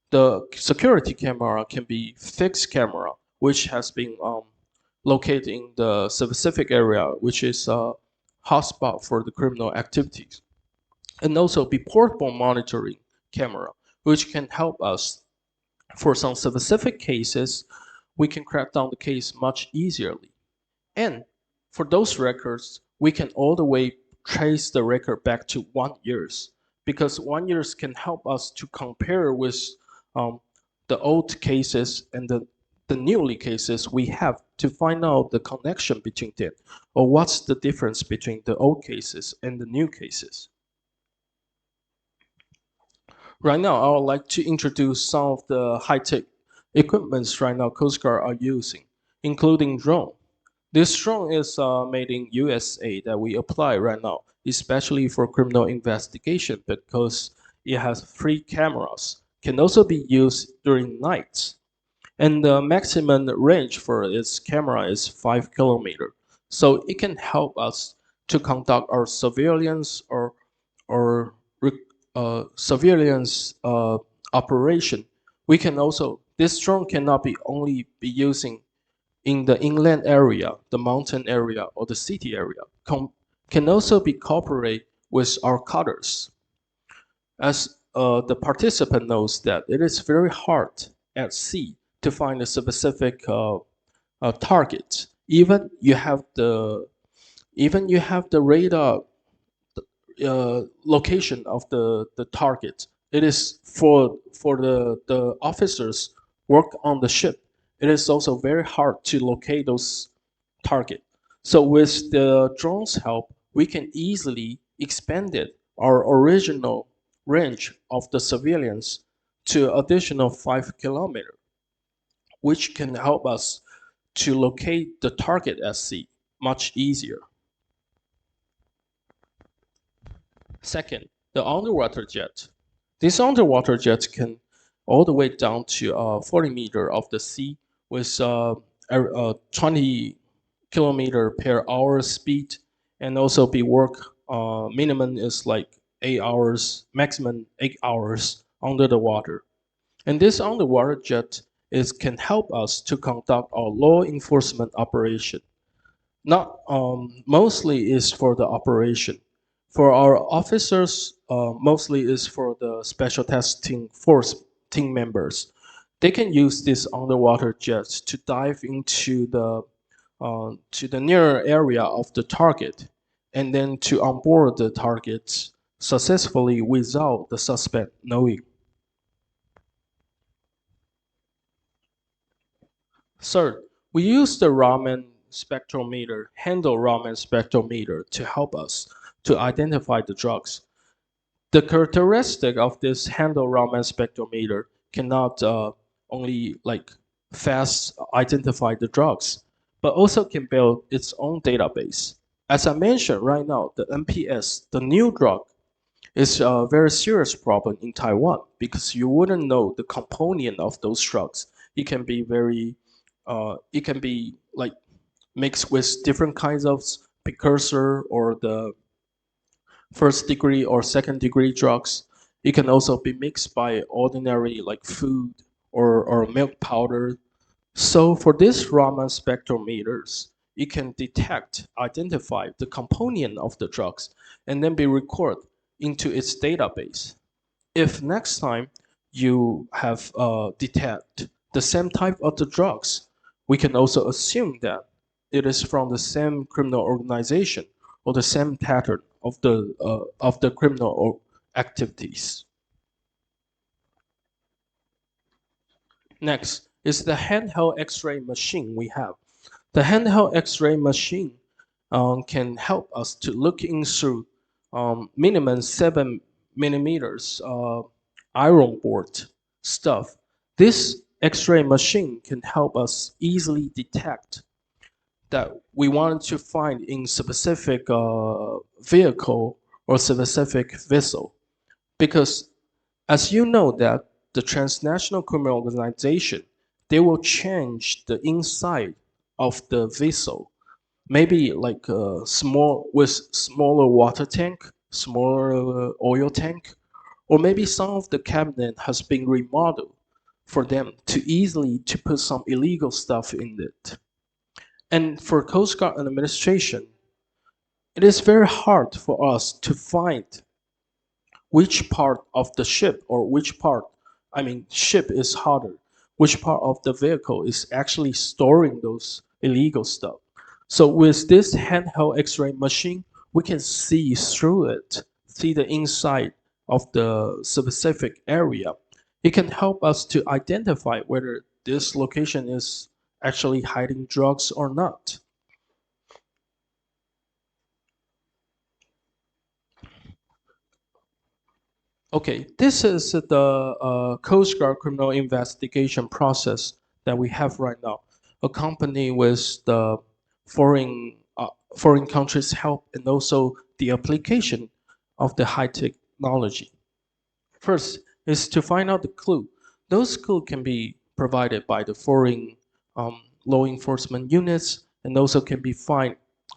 The security camera can be fixed camera, which has been located in the specific area, which is a hotspot for the criminal activities. And also be portable monitoring camera, which can help us for some specific cases, we can crack down the case much easily. And for those records, we can all the way trace the record back to 1 year, because 1 year can help us to compare with the old cases and the newly cases we have to find out the connection between them, or what's the difference between the old cases and the new cases. Right now, I would like to introduce some of the high-tech equipments right now Coast Guard are using, including drone. This drone is made in USA that we apply right now, especially for criminal investigation because it has 3 cameras. Can also be used during nights. And the maximum range for its camera is 5 kilometers. So it can help us to conduct our surveillance or surveillance operation. We can also, this drone cannot be only be using in the inland area, the mountain area, or the city area. Can also be cooperate with our cutters. As the participant knows that it is very hard at sea to find a specific target. Even you have the radar location of the target. It is for the officers work on the ship. It is also very hard to locate those target. So with the drone's help, we can easily expand our original range of the surveillance to additional 5 kilometers, which can help us to locate the target at sea much easier. Second, the underwater jet. This underwater jet can all the way down to 40 meters of the sea with 20 kilometer per hour speed, and also be work minimum is like 8 hours, maximum 8 hours under the water. And this underwater jet can help us to conduct our law enforcement operation. Not mostly is for the operation. For our officers, mostly is for the special testing force team members. They can use this underwater jets to dive into to the near area of the target, and then to onboard the targets successfully without the suspect knowing. Third, we use the Raman spectrometer, handle Raman spectrometer to help us to identify the drugs. The characteristic of this handle Raman spectrometer cannot only like fast identify the drugs, but also can build its own database. As I mentioned right now, the NPS, the new drug, is a very serious problem in Taiwan because you wouldn't know the component of those drugs. It can be it can be like mixed with different kinds of precursor or the first degree or second degree drugs. It can also be mixed by ordinary like food or milk powder. So for these Raman spectrometers, it can detect, identify the component of the drugs and then be recorded into its database. If next time you have detect the same type of the drugs, we can also assume that it is from the same criminal organization or the same pattern of the criminal activities. Next is the handheld X-ray machine we have. The handheld X-ray machine can help us to look in through minimum 7 millimeters iron board stuff. This X-ray machine can help us easily detect that we want to find in specific vehicle or specific vessel. Because as you know that the transnational criminal organization, they will change the inside of the vessel. Maybe like smaller water tank, smaller oil tank, or maybe some of the cabinet has been remodeled for them to easily to put some illegal stuff in it. And for Coast Guard administration, it is very hard for us to find which part of the ship or which part, I mean, ship is harder, which part of the vehicle is actually storing those illegal stuff. So with this handheld X-ray machine, we can see through it, see the inside of the specific area. It can help us to identify whether this location is actually hiding drugs or not. Okay, this is the Coast Guard criminal investigation process that we have right now, accompanied with the foreign countries' help and also the application of the high technology. First is to find out the clue. Those clues can be provided by the foreign law enforcement units and also can be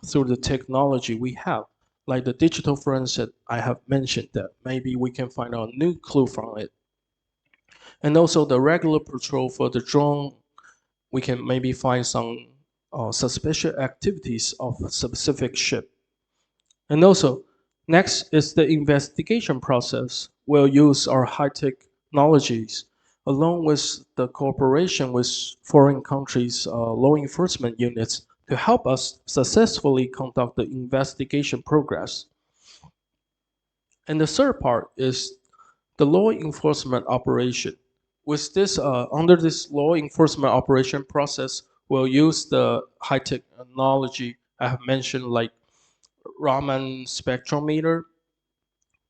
through the technology we have, like the digital forensic I have mentioned, that maybe we can find out a new clue from it. And also the regular patrol for the drone, we can maybe find some suspicious activities of a specific ship. And also, next is the investigation process. We'll use our high-tech technologies along with the cooperation with foreign countries' law enforcement units to help us successfully conduct the investigation progress. And the third part is the law enforcement operation. With this, under this law enforcement operation process, we'll use the high technology I have mentioned, like Raman spectrometer,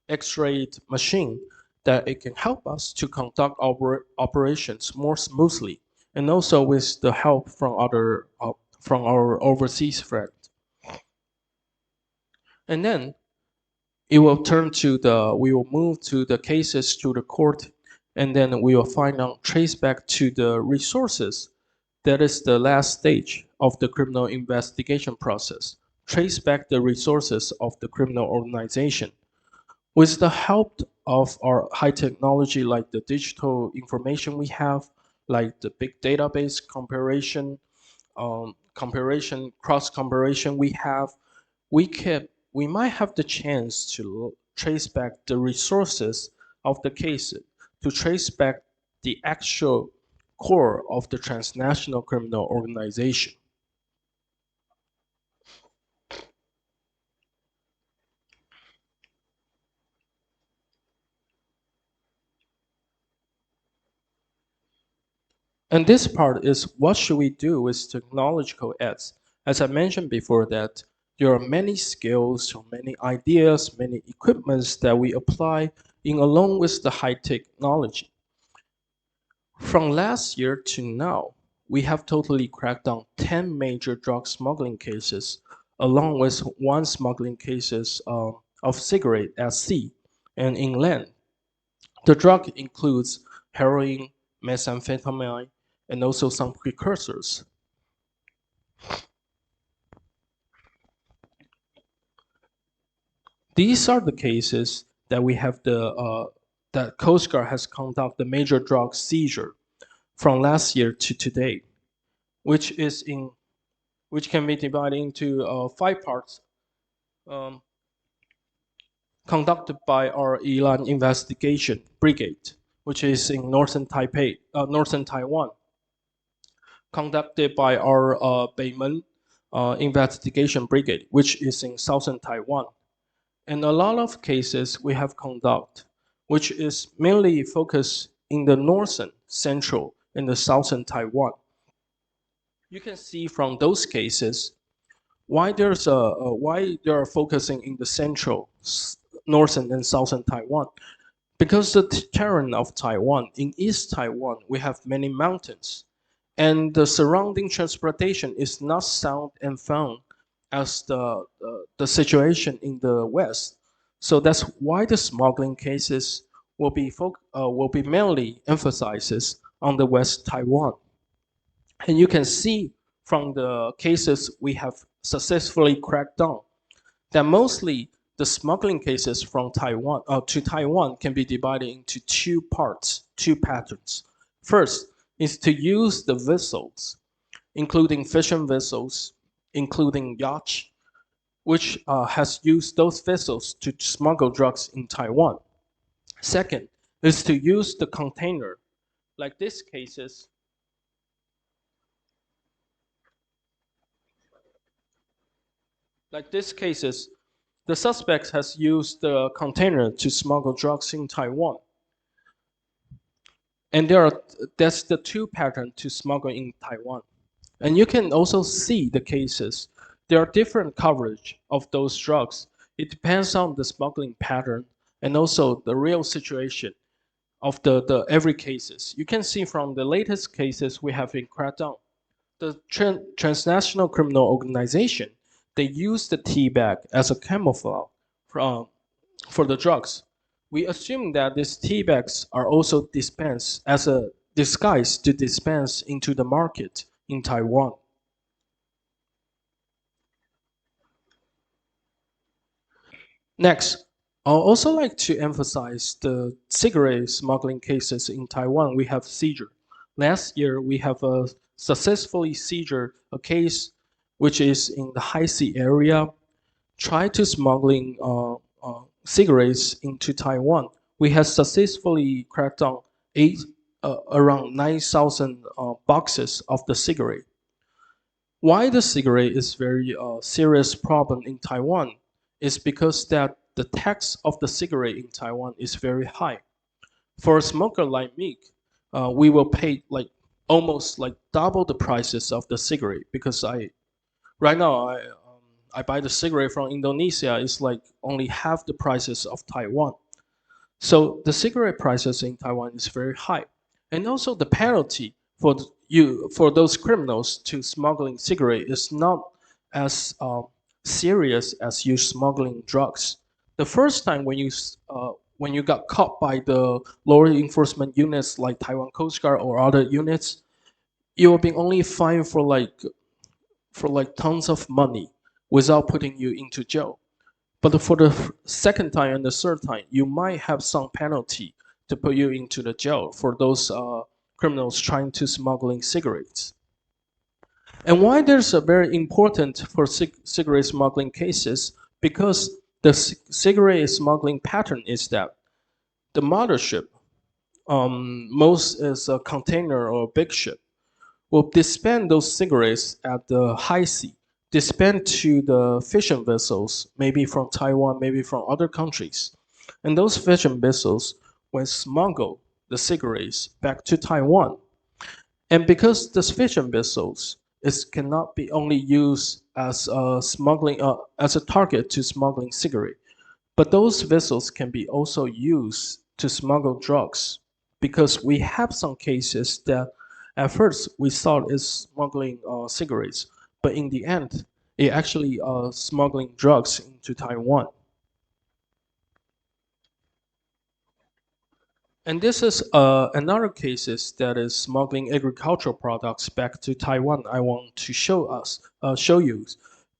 X-ray machine, that it can help us to conduct our operations more smoothly, and also with the help from from our overseas friends. And then it will we will move to the cases to the court, and then we will find out, trace back to the resources. That is the last stage of the criminal investigation process. Trace back the resources of the criminal organization. With the help of our high technology, like the digital information we have, like the big database comparison, cross comparison we have, we might have the chance to trace back the resources of the case, to trace back the actual core of the transnational criminal organization. And this part is, what should we do with technological aids? As I mentioned before, that there are many skills, many ideas, many equipments that we apply in along with the high technology. From last year to now, we have totally cracked down 10 major drug smuggling cases, along with one smuggling cases of cigarette at sea and inland. The drug includes heroin, methamphetamine, and also some precursors. These are the cases that we have that Coast Guard has conducted the major drug seizure from last year to today, which can be divided into 5 parts, conducted by our Ilan Investigation Brigade, which is in northern Taiwan, conducted by our Beimen Investigation Brigade, which is in southern Taiwan. And a lot of cases we have conducted, which is mainly focused in the northern, central, and the southern Taiwan. You can see from those cases why they are focusing in the central, northern, and southern Taiwan. Because the terrain of Taiwan, in East Taiwan, we have many mountains, and the surrounding transportation is not sound and fun as the situation in the West. So that's why the smuggling cases will be mainly emphasizes on the West Taiwan. And you can see from the cases we have successfully cracked down that mostly the smuggling cases from Taiwan to Taiwan can be divided into 2 parts, 2 patterns. First is to use the vessels, including fishing vessels, including yachts, which has used those vessels to smuggle drugs in Taiwan. Second is to use the container, like these cases. Like these cases, the suspect has used the container to smuggle drugs in Taiwan. And that's the 2 pattern to smuggle in Taiwan. And you can also see the cases. There are different coverage of those drugs. It depends on the smuggling pattern and also the real situation of the every cases. You can see from the latest cases we have been cracked down. The transnational criminal organization, they use the tea bag as a camouflage for the drugs. We assume that these tea bags are also dispensed as a disguise to dispense into the market in Taiwan. Next, I'll also like to emphasize the cigarette smuggling cases in Taiwan. We have seizure. Last year, we have successfully seizure a case which is in the high sea area, tried to smuggling cigarettes into Taiwan. We have successfully cracked down around 9,000 boxes of the cigarette. Why the cigarette is very serious problem in Taiwan is because that the tax of the cigarette in Taiwan is very high. For a smoker like me, we will pay like almost like double the prices of the cigarette because right now I buy the cigarette from Indonesia. It's like only half the prices of Taiwan. So the cigarette prices in Taiwan is very high, and also the penalty for those criminals to smuggling cigarette is not as serious as you smuggling drugs. The first time when you got caught by the law enforcement units like Taiwan Coast Guard or other units, you will be only fined for like tons of money without putting you into jail. But for the second time and the third time, you might have some penalty to put you into the jail for those criminals trying to smuggling cigarettes. And why there's a very important for cigarette smuggling cases, because the cigarette smuggling pattern is that the mothership, most is a container or a big ship, will dispense those cigarettes at the high sea, dispense to the fishing vessels, maybe from Taiwan, maybe from other countries. And those fishing vessels will smuggle the cigarettes back to Taiwan. And because the fishing vessels cannot be only used as a target to smuggling cigarette, but those vessels can be also used to smuggle drugs, because we have some cases that at first we thought it's smuggling cigarettes, but in the end, it actually smuggling drugs into Taiwan. And this is another cases that is smuggling agricultural products back to Taiwan. I want to show you,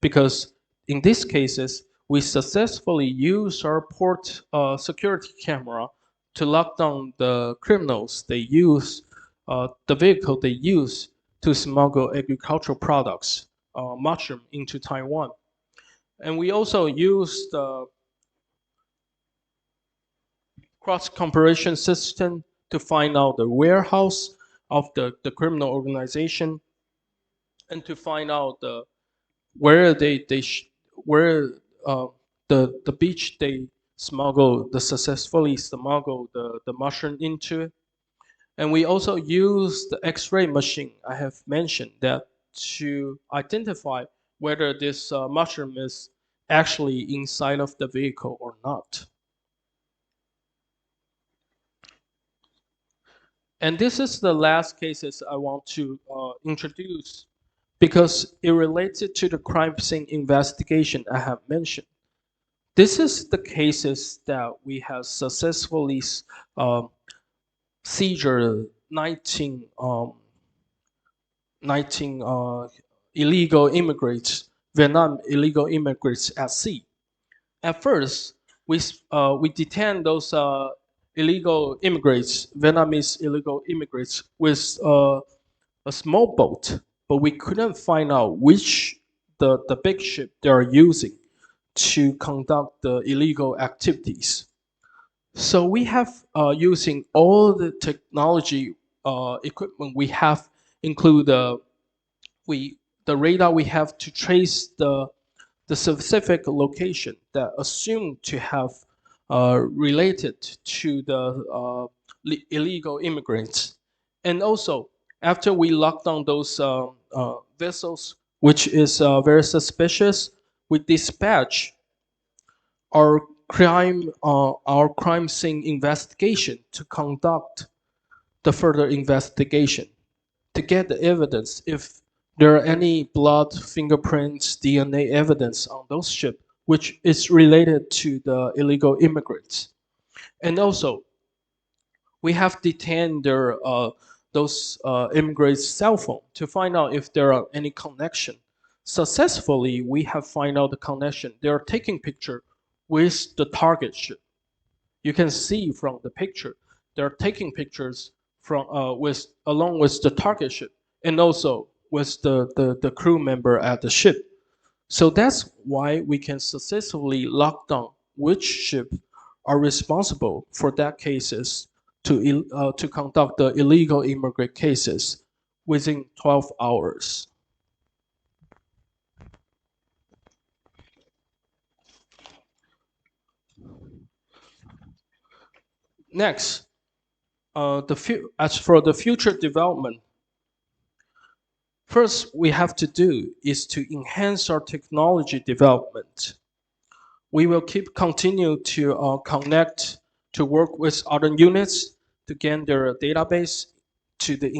because in these cases we successfully use our port security camera to lock down the criminals. They use the vehicle they use to smuggle agricultural products, mushroom, into Taiwan. And we also use the cross-comparison system to find out the warehouse of the criminal organization, and to find out where the beach they successfully smuggle the mushroom into. And we also use the X-ray machine I have mentioned that to identify whether this mushroom is actually inside of the vehicle or not. And this is the last cases I want to introduce, because it related to the crime scene investigation I have mentioned. This is the cases that we have successfully seizure 19 illegal immigrants, Vietnam illegal immigrants at sea. At first, we detain those illegal immigrants, Vietnamese illegal immigrants, with a small boat, but we couldn't find out which the big ship they are using to conduct the illegal activities. So we have using all the technology equipment we have, include the radar we have to trace the specific location that assumed to have related to the illegal immigrants. And also, after we lock down those vessels, which is very suspicious, we dispatch our crime scene investigation to conduct the further investigation to get the evidence if there are any blood, fingerprints, DNA evidence on those ships, which is related to the illegal immigrants. And also, we have detained those immigrants' cell phone to find out if there are any connection. Successfully, we have find out the connection. They are taking picture with the target ship. You can see from the picture, they're taking pictures from along with the target ship and also with the crew member at the ship. So that's why we can successfully lock down which ship are responsible for that cases to conduct the illegal immigrant cases within 12 hours. Next, as for the future development, first we have to do is to enhance our technology development. We will continue to connect to work with other units to gain their database to the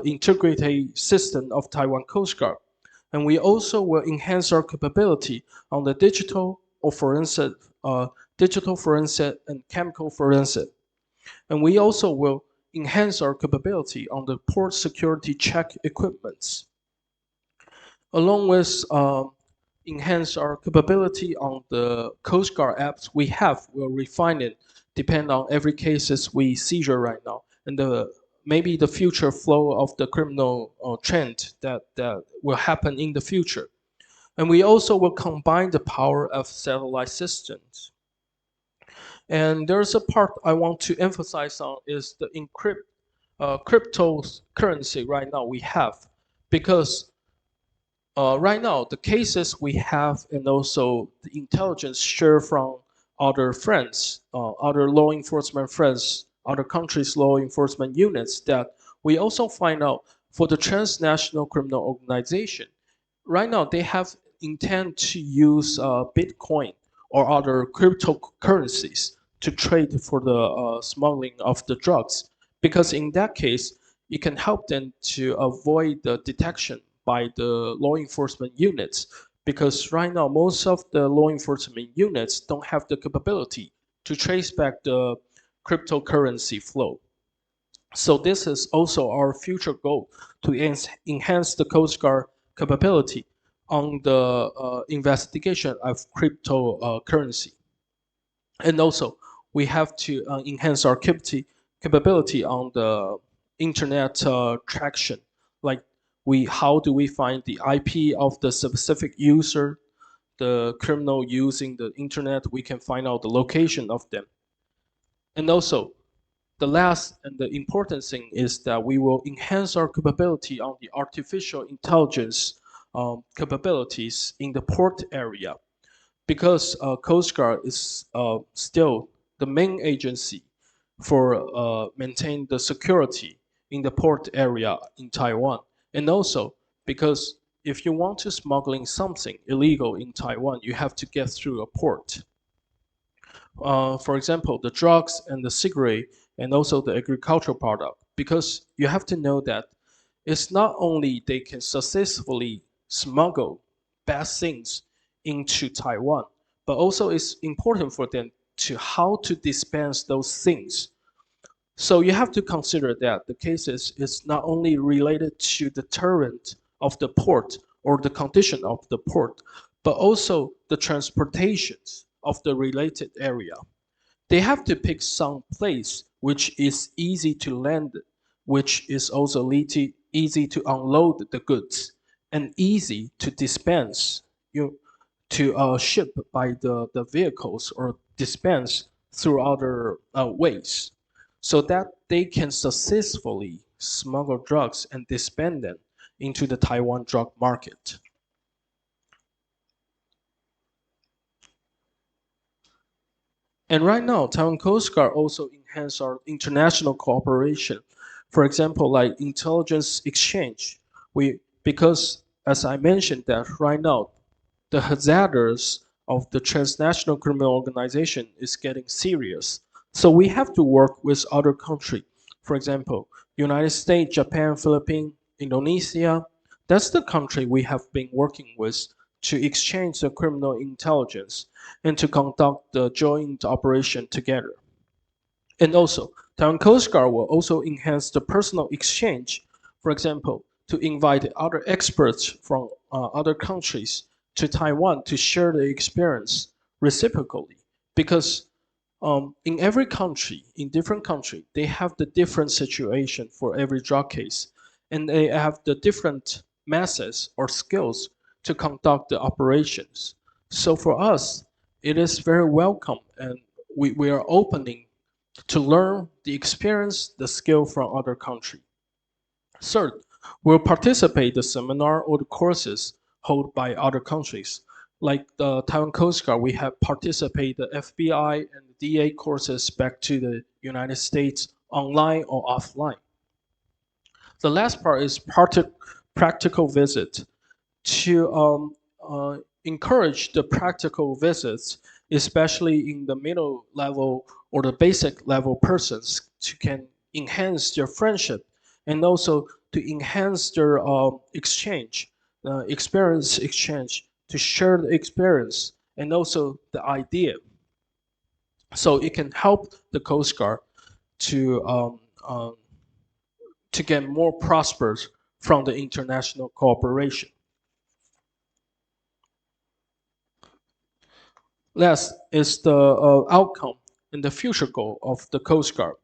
integrated system of Taiwan Coast Guard. And we also will enhance our capability on the digital forensic and chemical forensic. And we also will enhance our capability on the port security check equipments. Along with enhance our capability on the Coast Guard apps we have, we'll refine it depend on every cases we seizure right now and maybe the future flow of the criminal trend that will happen in the future. And we also will combine the power of satellite systems. And there's a part I want to emphasize on is the cryptocurrency right now we have, because right now the cases we have and also the intelligence share from other friends, other law enforcement friends, other countries' law enforcement units, that we also find out for the transnational criminal organization, right now they have intent to use Bitcoin or other cryptocurrencies to trade for the smuggling of the drugs, because in that case, it can help them to avoid the detection by the law enforcement units, because right now most of the law enforcement units don't have the capability to trace back the cryptocurrency flow. So this is also our future goal, to enhance the Coast Guard capability on the investigation of cryptocurrency. And also, we have to enhance our capability on the internet traction. Like, how do we find the IP of the specific user, the criminal using the internet? We can find out the location of them. And also, the last and the important thing is that we will enhance our capability on the artificial intelligence capabilities in the port area, because Coast Guard is still the main agency for maintaining the security in the port area in Taiwan. And also because if you want to smuggling something illegal in Taiwan, you have to get through a port. For example, the drugs and the cigarette and also the agricultural product, because you have to know that it's not only they can successfully smuggle bad things into Taiwan, but also it's important for them to how to dispense those things. So you have to consider that the cases is not only related to the deterrent of the port or the condition of the port, but also the transportations of the related area. They have to pick some place which is easy to land, which is also easy to unload the goods, and easy to dispense, to ship by the vehicles or dispense through other ways, so that they can successfully smuggle drugs and dispense them into the Taiwan drug market. And right now, Taiwan Coast Guard also enhance our international cooperation. For example, like intelligence exchange. Because as I mentioned that right now, the hazards of the transnational criminal organization is getting serious. So we have to work with other countries. For example, United States, Japan, Philippines, Indonesia. That's the country we have been working with to exchange the criminal intelligence and to conduct the joint operation together. And also, Taiwan Coast Guard will also enhance the personal exchange. For example, to invite other experts from other countries to Taiwan to share their experience reciprocally, because in every country, in different country, they have the different situation for every drug case, and they have the different methods or skills to conduct the operations. So for us, it is very welcome, and we are opening to learn the experience, the skill from other country. Third, we'll participate the seminar or the courses held by other countries. Like the Taiwan Coast Guard, we have participated the FBI and the DA courses back to the United States online or offline. The last part is practical visit to encourage the practical visits, especially in the middle level or the basic level persons, to can enhance their friendship and also to enhance their experience exchange, to share the experience and also the idea. So it can help the Coast Guard to get more prosperous from the international cooperation. Last is the outcome and the future goal of the Coast Guard.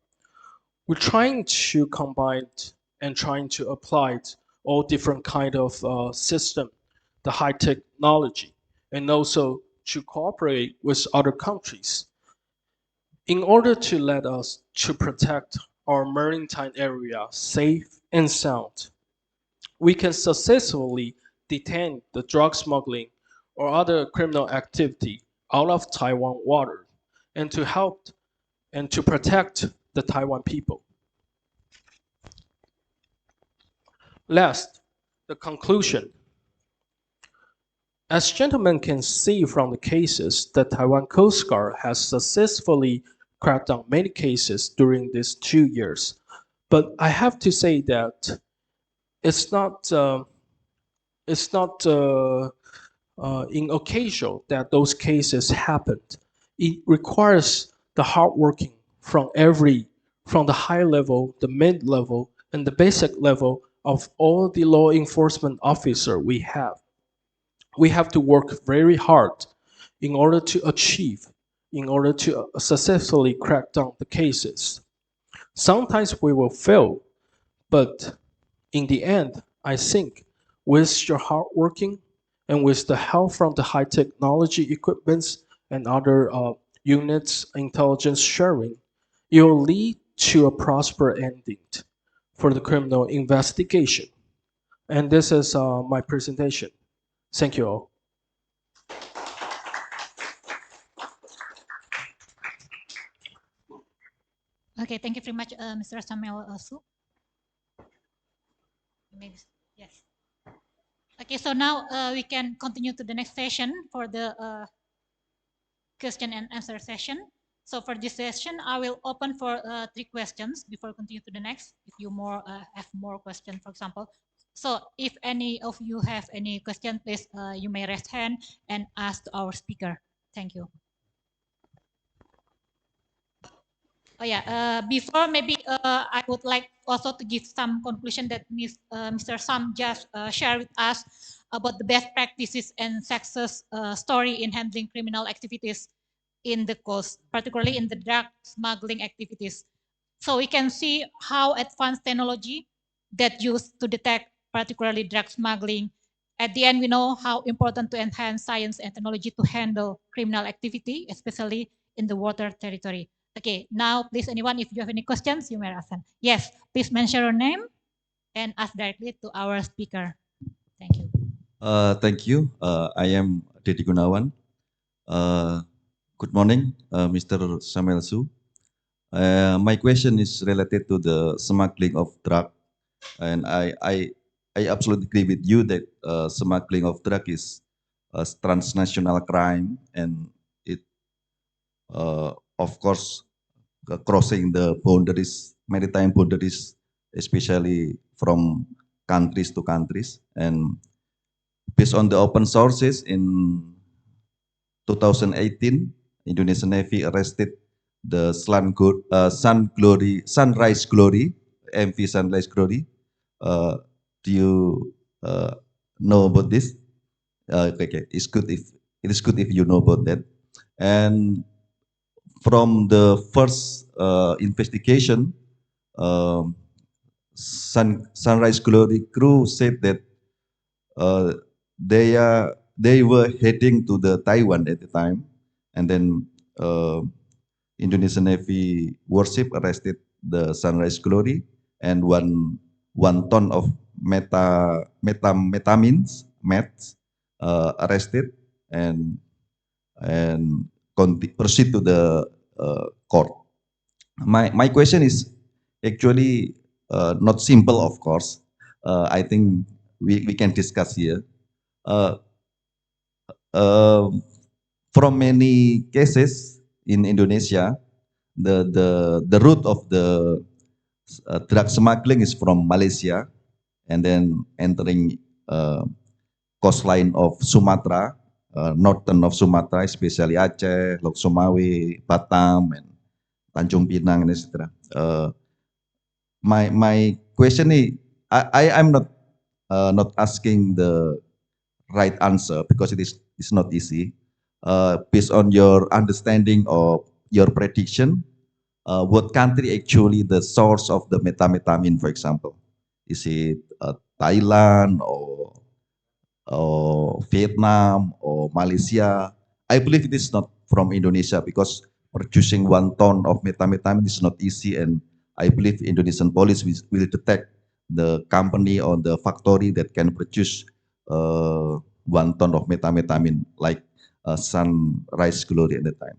We're trying to combine and trying to apply all different kind of system, the high technology, and also to cooperate with other countries in order to let us to protect our maritime area safe and sound. We can successfully detain the drug smuggling or other criminal activity out of Taiwan water, and to help and to protect the Taiwan people. Last, the conclusion. As gentlemen can see from the cases, the Taiwan Coast Guard has successfully cracked down many cases during these 2 years. But I have to say that it's not in occasion that those cases happened. It requires the hard working from the high level, the mid level, and the basic level of all the law enforcement officer we have. We have to work very hard in order to achieve, in order to successfully crack down the cases. Sometimes we will fail, but in the end, I think with your hard working and with the help from the high technology equipments and other units intelligence sharing, it will lead to a prosperous ending for the criminal investigation. And this is my presentation. Thank you all. Okay, thank you very much, Mr. Samuel Su. Maybe, yes. Okay, so now we can continue to the next session for the question and answer session. So for this session, I will open for 3 questions before continue to the next. If you have more questions, for example. So if any of you have any question, please you may raise hand and ask our speaker. Thank you. Oh yeah, before maybe I would like also to give some conclusion that Mr. Sam just shared with us about the best practices and success story in handling criminal activities in the coast, particularly in the drug smuggling activities. So we can see how advanced technology that used to detect particularly drug smuggling. At the end, we know how important to enhance science and technology to handle criminal activity, especially in the water territory. Okay, now please anyone, if you have any questions, you may ask them. Yes, please mention your name and ask directly to our speaker. Thank you. Thank you. I am Dedi Gunawan. Good morning, Mr. Samuel Su. My question is related to the smuggling of drug, and I absolutely agree with you that smuggling of drug is a transnational crime, and it, of course, crossing the boundaries, maritime boundaries, especially from countries to countries. And based on the open sources in 2018, Indonesian Navy arrested the Sunrise Glory, MV Sunrise Glory. Do you know about this? Okay, it is good if you know about that. And from the first investigation, um, Sunrise Glory crew said that uh, they were heading to the Taiwan at the time, and then Indonesian Navy warship arrested the Sunrise Glory, and one ton of metamines meth arrested, and proceed to the court. My question is actually not simple, of course. I think we can discuss here. Uh, uh, from many cases in Indonesia, the root of the drug smuggling is from Malaysia, and then entering coastline of Sumatra, northern of Sumatra, especially Aceh, Lok Sumawe, Batam, and Tanjung Pinang, and etc. My question is, I'm not asking the right answer because it's not easy. Based on your understanding of your prediction, what country actually the source of the methamphetamine, for example? Is it Thailand or Vietnam or Malaysia? I believe it is not from Indonesia because producing 1 ton of methamphetamine is not easy, and I believe Indonesian police will detect the company or the factory that can produce 1 ton of methamphetamine, like Sunrise Glory at the time.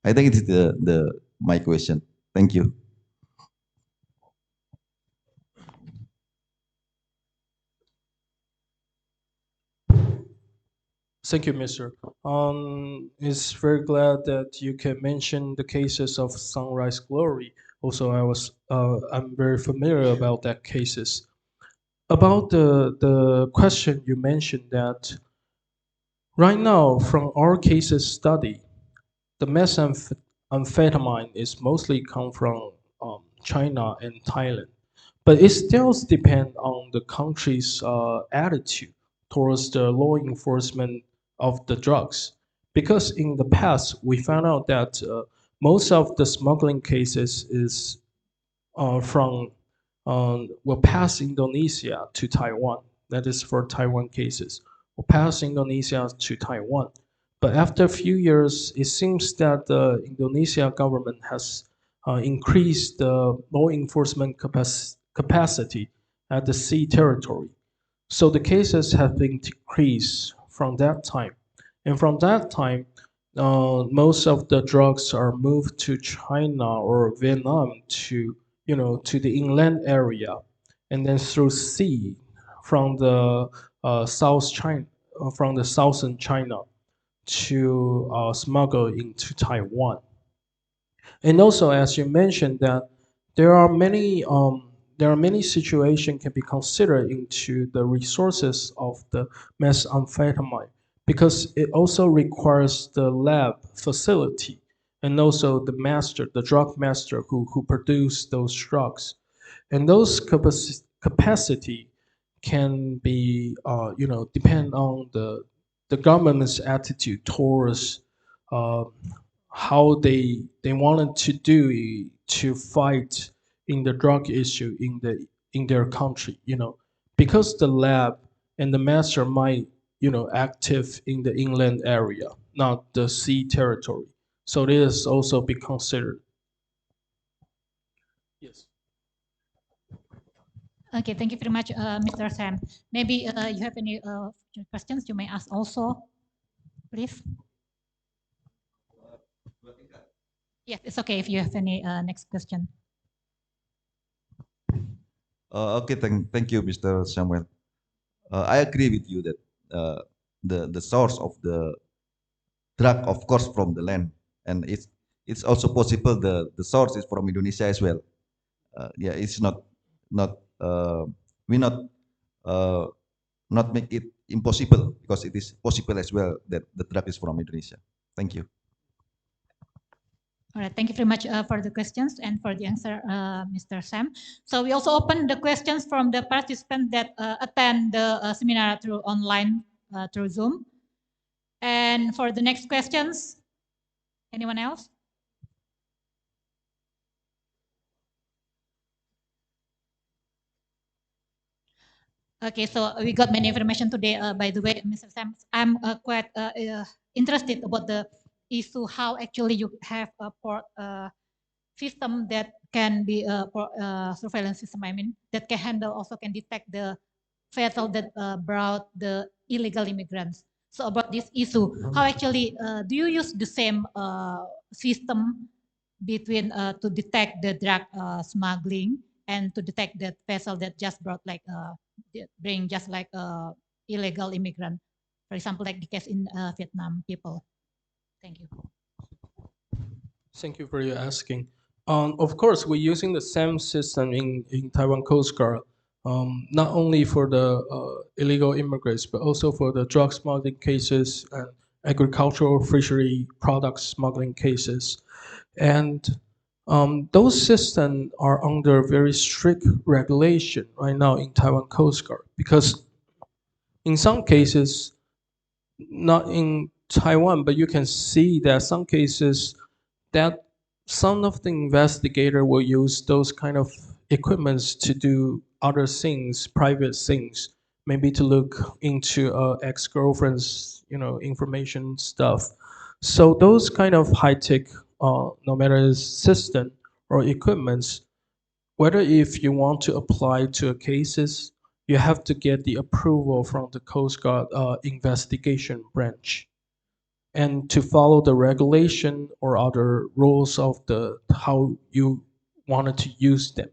I think it is the my question. Thank you. Thank you, Mr. It's very glad that you can mention the cases of Sunrise Glory. Also, I'm very familiar about that cases. About the question you mentioned that right now, from our cases study, the methamphetamine is mostly come from China and Thailand, but it still depends on the country's attitude towards the law enforcement of the drugs. Because in the past, we found out that most of the smuggling cases is from will pass Indonesia to Taiwan. That is for Taiwan cases. Will pass Indonesia to Taiwan. But after a few years, it seems that the Indonesia government has increased the law enforcement capacity at the sea territory. So the cases have been decreased from that time. And from that time, most of the drugs are moved to China or Vietnam to the inland area, and then through sea from the from the southern China to smuggle into Taiwan. And also, as you mentioned, that there are many situations can be considered into the resources of the methamphetamine because it also requires the lab facility and also the drug master who produce those drugs, and those capacity can be depend on the government's attitude towards uh, how they wanted to do to fight in the drug issue in their country, because the lab and the master might active in the inland area, not the sea territory. So this also be considered. Yes. Okay, thank you very much, Mr. Sam. Maybe you have any questions you may ask also, please. Yes, it's okay if you have any next question. Okay, thank you, Mr. Samuel. I agree with you that the source of the drug, of course, from the land, and it's also possible the source is from Indonesia as well. Yeah, it's not we uh, not make it impossible because it is possible as well that the drug is from Indonesia. Thank you. All right, thank you very much for the questions and for the answer, Mr. Sam. So we also open the questions from the participants that attend the seminar through online, through Zoom. And for the next questions, anyone else? Okay, so we got many information today. By the way, Mr. Sam, I'm quite interested about the issue how actually you have a port system that can be a surveillance system. I mean, that can handle also can detect the vessel that brought the illegal immigrants. So about this issue, how actually do you use the same system between to detect the drug smuggling and to detect that vessel that just brought like bring just like illegal immigrant, for example, like the case in Vietnam people. Thank you. Thank you for your asking. Of course, we're using the same system in Taiwan Coast Guard, not only for the illegal immigrants, but also for the drug smuggling cases and agricultural fishery product smuggling cases. And those systems are under very strict regulation right now in Taiwan Coast Guard because in some cases, not in Taiwan, but you can see that some cases that some of the investigator will use those kind of equipments to do other things, private things, maybe to look into ex-girlfriend's, information stuff. So those kind of high-tech, no matter system or equipments, whether if you want to apply to a cases, you have to get the approval from the Coast Guard investigation branch and to follow the regulation or other rules of the how you wanted to use them.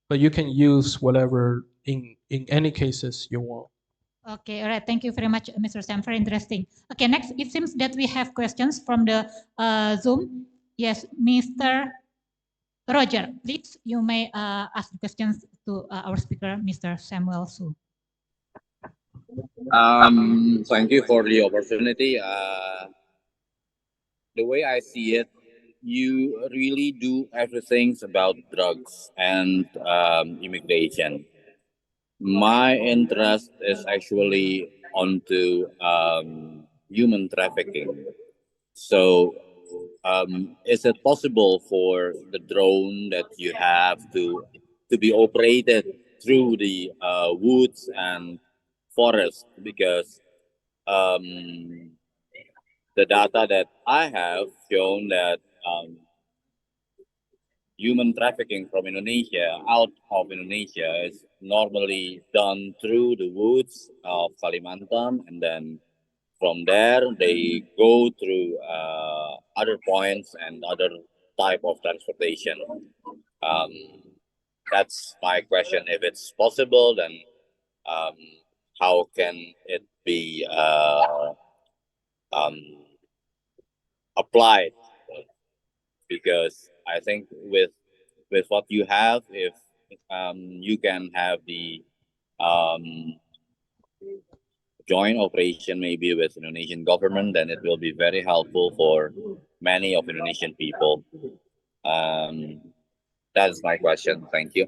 But you can use whatever in any cases you want. Okay, all right. Thank you very much, Mr. Sam. Very interesting. Okay, next, it seems that we have questions from the Zoom. Yes, Mr. Roger, please, you may ask questions to our speaker, Mr. Samuel Su. Thank you for the opportunity. The way I see it, you really do everything about drugs and immigration. My interest is actually onto human trafficking. So, is it possible for the drone that you have to be operated through the woods and forest? Because the data that I have shown that human trafficking from Indonesia out of Indonesia is normally done through the woods of Kalimantan, and then from there they go through other points and other type of transportation. Um, that's my question. If it's possible, then um, how can it be um, applied? Because I think with what you have, if you can have the joint operation maybe with Indonesian government, then it will be very helpful for many of Indonesian people. That's my question. Thank you.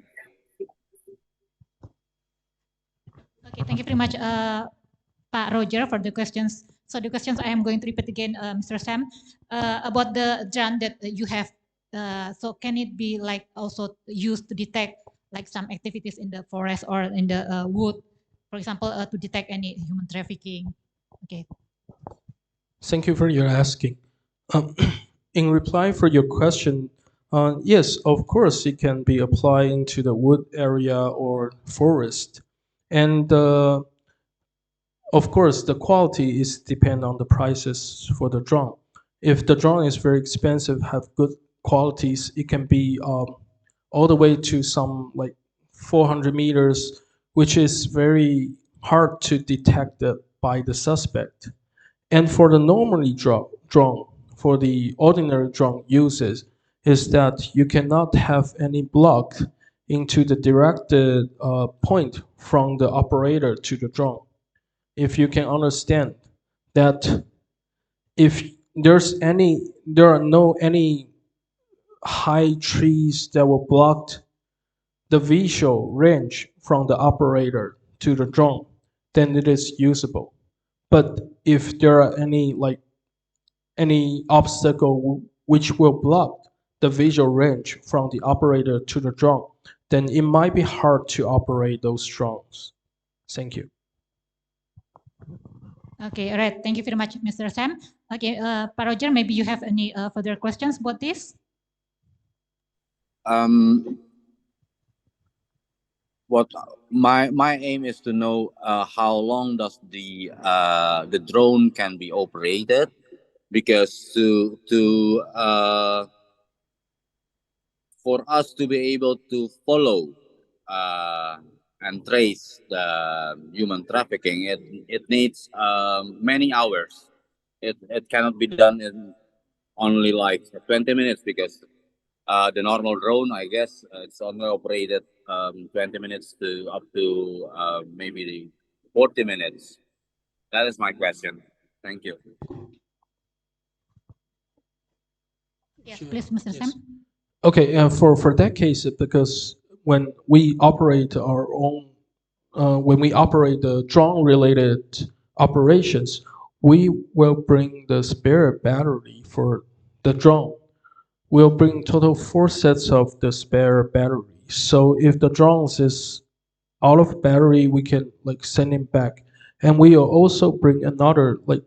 Okay, thank you very much, Pak Roger, for the questions. So the questions I am going to repeat again, Mr. Sam, about the drone that you have. So can it be like also used to detect like some activities in the forest or in the wood, for example, to detect any human trafficking? Okay. Thank you for your asking. In reply for your question, yes, of course, it can be applied into the wood area or forest. And of course, the quality is depend on the prices for the drone. If the drone is very expensive, have good qualities, it can be all the way to some like 400 meters, which is very hard to detect by the suspect. And for the normally drone, for the ordinary drone uses, is that you cannot have any block into the directed point from the operator to the drone. If you can understand that if there are no any high trees that will block the visual range from the operator to the drone, then it is usable. But if there are any obstacle which will block the visual range from the operator to the drone, then it might be hard to operate those drones. Thank you. Okay, all right. Thank you very much, Mr. Sam. Okay, Pak Roger, maybe you have any further questions about this? What my aim is to know how long does the drone can be operated, because for us to be able to follow and trace the human trafficking, it needs many hours. It cannot be done in only like 20 minutes, because the normal drone, I guess, it's only operated 20 minutes to up to maybe 40 minutes. That is my question. Thank you. Yes, please, Mr. Sam. Okay, for that case, because when we operate our own, when we operate the drone-related operations, we will bring the spare battery for the drone. We'll bring total 4 sets of the spare battery. So if the drones is out of battery, we can like send it back, and we will also bring another like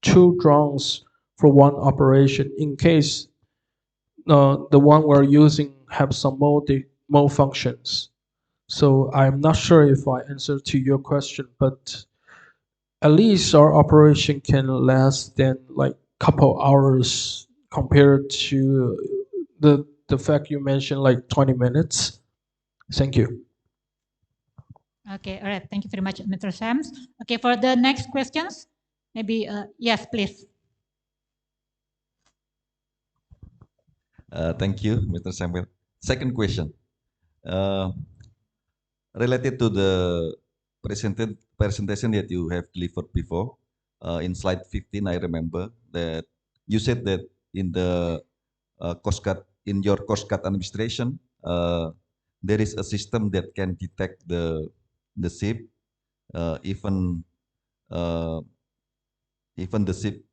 2 drones for one operation in case the one we're using have some malfunctions. So I'm not sure if I answered to your question, but at least our operation can last than like couple hours compared to the fact you mentioned like 20 minutes. Thank you. Okay, all right. Thank you very much, Mr. Sams. Okay, for the next questions, maybe, yes, please. Thank you, Mr. Samuel. Second question, related to the presentation that you have delivered before. In slide 15, I remember that you said that in the Coast Guard, in your Coast Guard administration, there is a system that can detect the ship, even the ship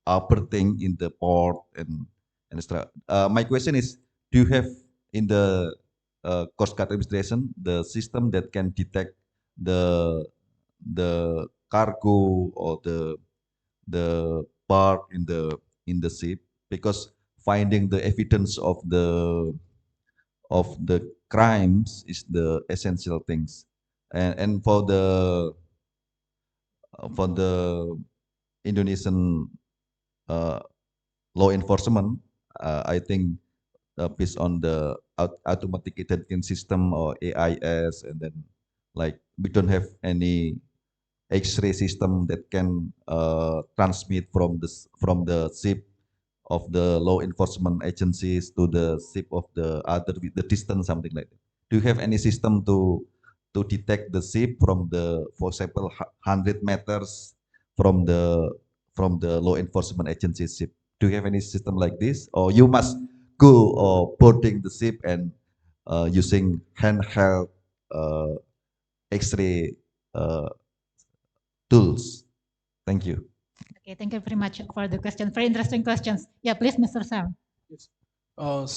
operating in the port and extra. My question is, do you have in the Coast Guard administration the system that can detect the cargo or the part in the ship? Because finding the evidence of the crimes is the essential things, and for the Indonesian law enforcement, I think based on the automatic identity system or AIS, and then like we don't have any X-ray system that can transmit from the ship of the law enforcement agencies to the ship of the other with the distance, something like that. Do you have any system to detect the ship from the, for example, 100 meters from the law enforcement agency ship? Do you have any system like this, or you must go or boarding the ship and using handheld X-ray tools? Thank you. Okay, thank you very much for the question. Very interesting questions. Yeah, please, Mr. Sam. Yes.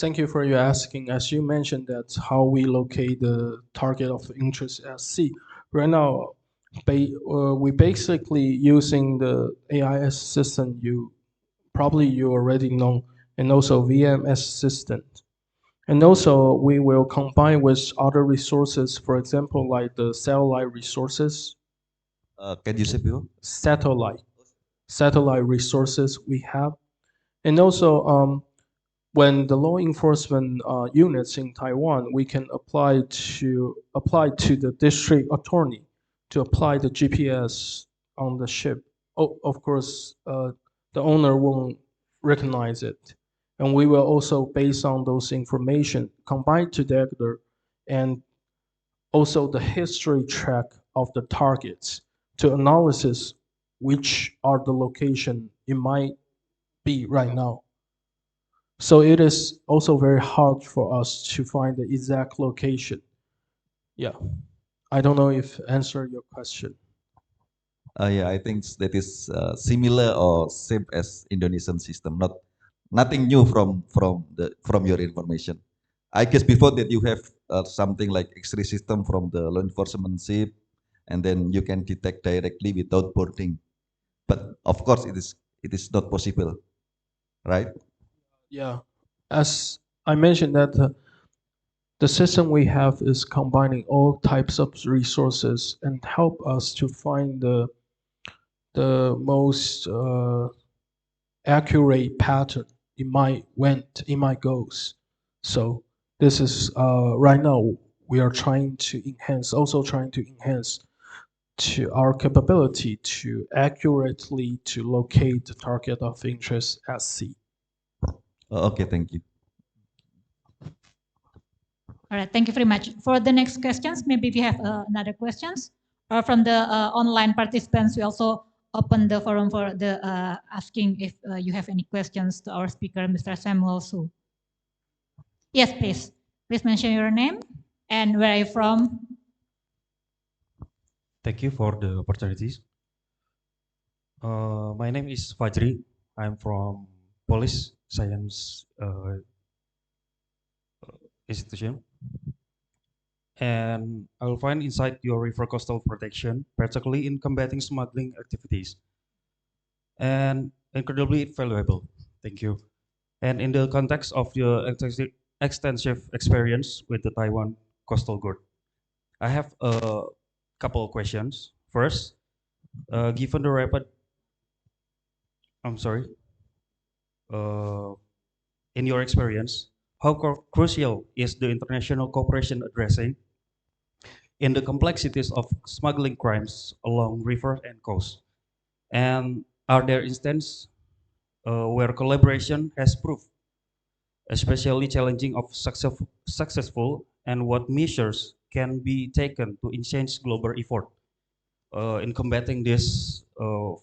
Thank you for your asking. As you mentioned, that's how we locate the target of interest at sea. Right now, we basically using the AIS system you already know, and also VMS system. And also we will combine with other resources, for example, like the satellite resources. Can you say before? Satellite resources we have. And also when the law enforcement units in Taiwan, we can apply to the district attorney to apply the GPS on the ship. Oh, of course, the owner won't recognize it. And we will also, based on those information, combine together and also the history track of the targets to analysis which are the location it might be right now. So it is also very hard for us to find the exact location. Yeah, I don't know if answer your question. Yeah, I think that is similar or same as Indonesian system. Nothing new from your information. I guess before that you have something like X-ray system from the law enforcement ship, and then you can detect directly without boarding. But of course, it is not possible, right? Yeah, as I mentioned that the system we have is combining all types of resources and help us to find the most accurate pattern in my goals. So this is right now we are trying to enhance to our capability to accurately to locate the target of interest at sea. Okay, thank you. All right, thank you very much. For the next questions, maybe we have another questions. From the online participants, we also open the forum for the asking if you have any questions to our speaker, Mr. Samuel Su. Yes, please. Please mention your name and where are you from. Thank you for the opportunities. My name is Fajri. I'm from Police Science Institution. And I will find inside your river coastal protection, particularly in combating smuggling activities. And incredibly valuable. Thank you. And in the context of your extensive experience with the Taiwan Coastal Guard, I have a couple of questions. First, given the rapid, I'm sorry, in your experience, how crucial is the international cooperation addressing in the complexities of smuggling crimes along river and coast? And are there instances where collaboration has proved especially challenging of successful, and what measures can be taken to enhance global effort in combating this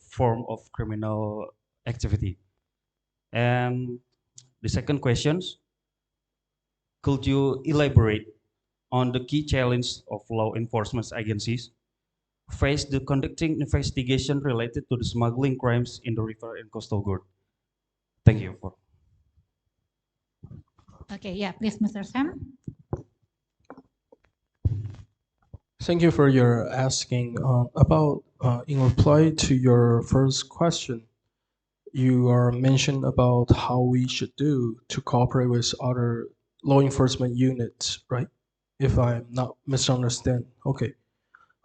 form of criminal activity? And the second question, could you elaborate on the key challenge of law enforcement agencies face the conducting investigation related to the smuggling crimes in the river and coastal guard? Thank you. Okay, yeah, please, Mr. Sam. Thank you for your asking about in reply to your first question. You are mentioned about how we should do to cooperate with other law enforcement units, right? If I'm not misunderstand. Okay.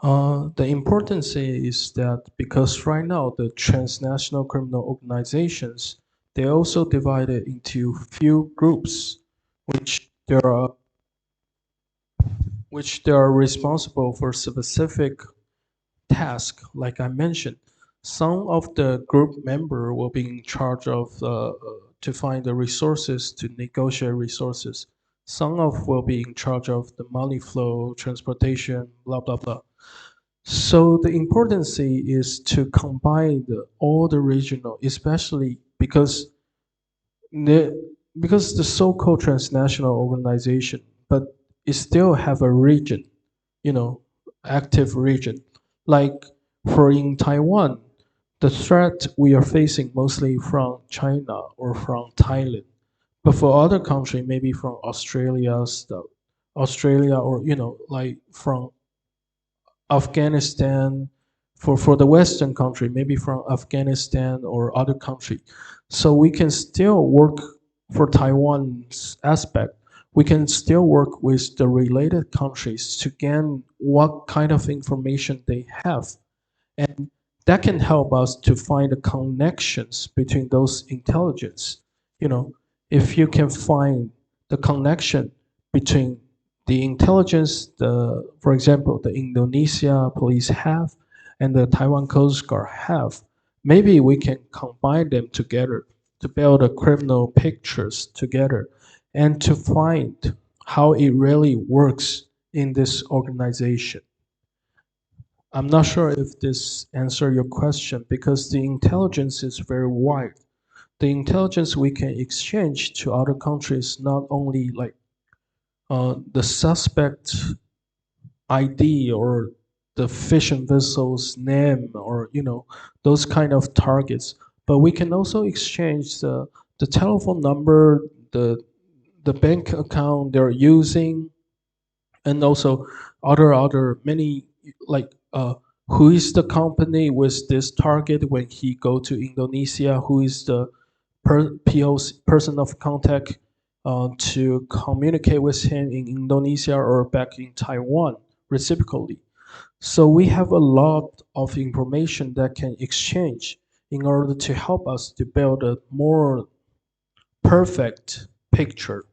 The importance is that because right now the transnational criminal organizations, they also divided into few groups, which they are responsible for specific task. Like I mentioned, some of the group member will be in charge of to find the resources to negotiate resources. Some of will be in charge of the money flow, transportation, blah blah blah. So the importance is to combine all the regional, especially the because the so-called transnational organization, but it still have a region, you know, active region. Like for in Taiwan, the threat we are facing mostly from China or from Thailand, but for other country maybe from Australia stuff, Australia or like from Afghanistan, for the Western country, maybe from Afghanistan or other country. So we can still work for Taiwan's aspect. We can still work with the related countries to gain what kind of information they have. And that can help us to find the connections between those intelligence. If you can find the connection between the intelligence, for example, the Indonesia police have and the Taiwan Coast Guard have, maybe we can combine them together to build a criminal pictures together and to find how it really works in this organization. I'm not sure if this answer your question because the intelligence is very wide. The intelligence we can exchange to other countries not only like the suspect ID or the fishing vessel's name or those kind of targets. But we can also exchange the telephone number, the bank account they're using, and also other many like who is the company with this target when he go to Indonesia, who is the person of contact to communicate with him in Indonesia or back in Taiwan reciprocally. So we have a lot of information that can exchange in order to help us to build a more perfect picture.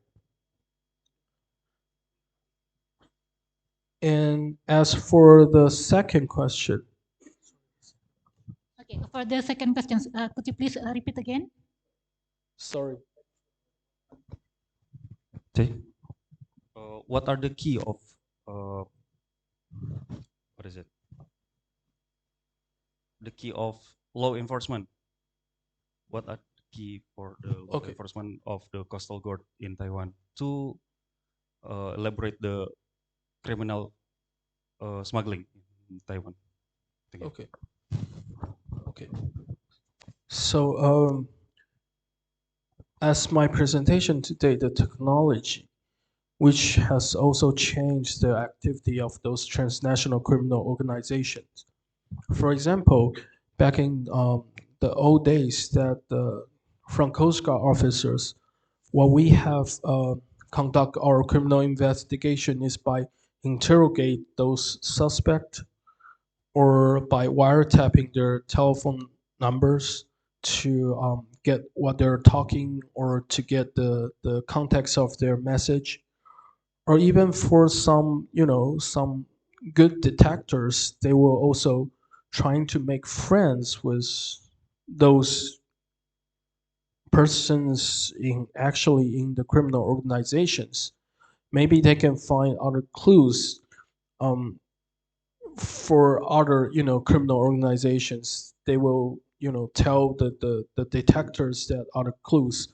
And as for the second question. Okay, for the second question, could you please repeat again? Sorry. Okay. What are the key of what is it? The key of law enforcement. What are the key for the law enforcement of the coastal guard in Taiwan to elaborate the criminal smuggling in Taiwan? Thank you. Okay. Okay. So as my presentation today, the technology, which has also changed the activity of those transnational criminal organizations. For example, back in the old days, that from Coast Guard officers, what we have conduct our criminal investigation is by interrogate those suspects or by wiretapping their telephone numbers to get what they're talking or to get the context of their message, or even for some some good detectors, they will also trying to make friends with those persons actually in the criminal organizations. Maybe they can find other clues for other criminal organizations. They will tell the detectors that other clues,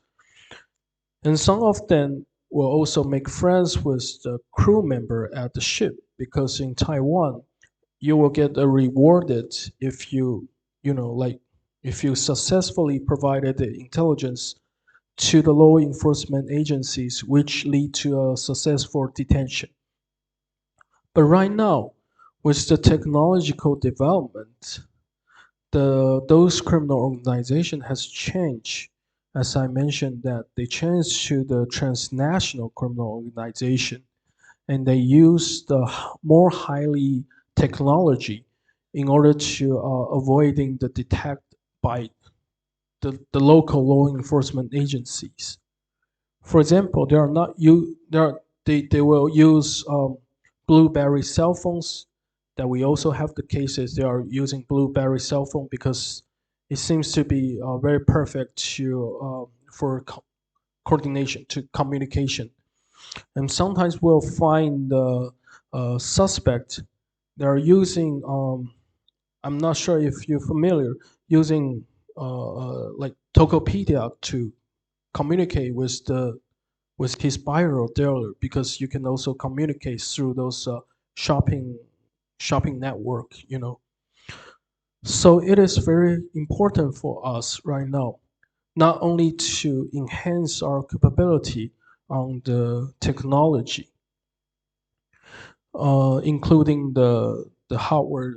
and some of them will also make friends with the crew member at the ship, because in Taiwan you will get rewarded if you if you successfully provided the intelligence to the law enforcement agencies, which lead to a successful detention. But right now, with the technological development, those criminal organization has changed. As I mentioned, that they changed to the transnational criminal organization, and they use the more highly technology in order to avoiding the detect by the local law enforcement agencies. For example, they are not they will use BlueBerry cell phones. That we also have the cases they are using BlueBerry cell phone because it seems to be very perfect to for coordination, to communication. And sometimes we'll find the suspect they are using I'm not sure if you're familiar, using like Tokopedia to communicate with his buyer or dealer, because you can also communicate through those shopping network. So it is very important for us right now, not only to enhance our capability on the technology, including the hardware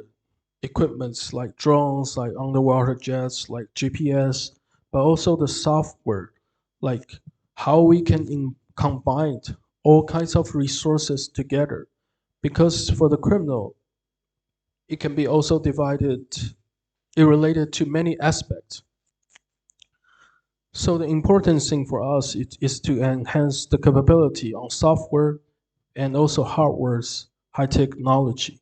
equipments like drones, like underwater jets, like GPS, but also the software, like how we can combine all kinds of resources together. Because for the criminal, it can be also divided, related to many aspects. So the important thing for us is to enhance the capability on software and also hardware's high technology.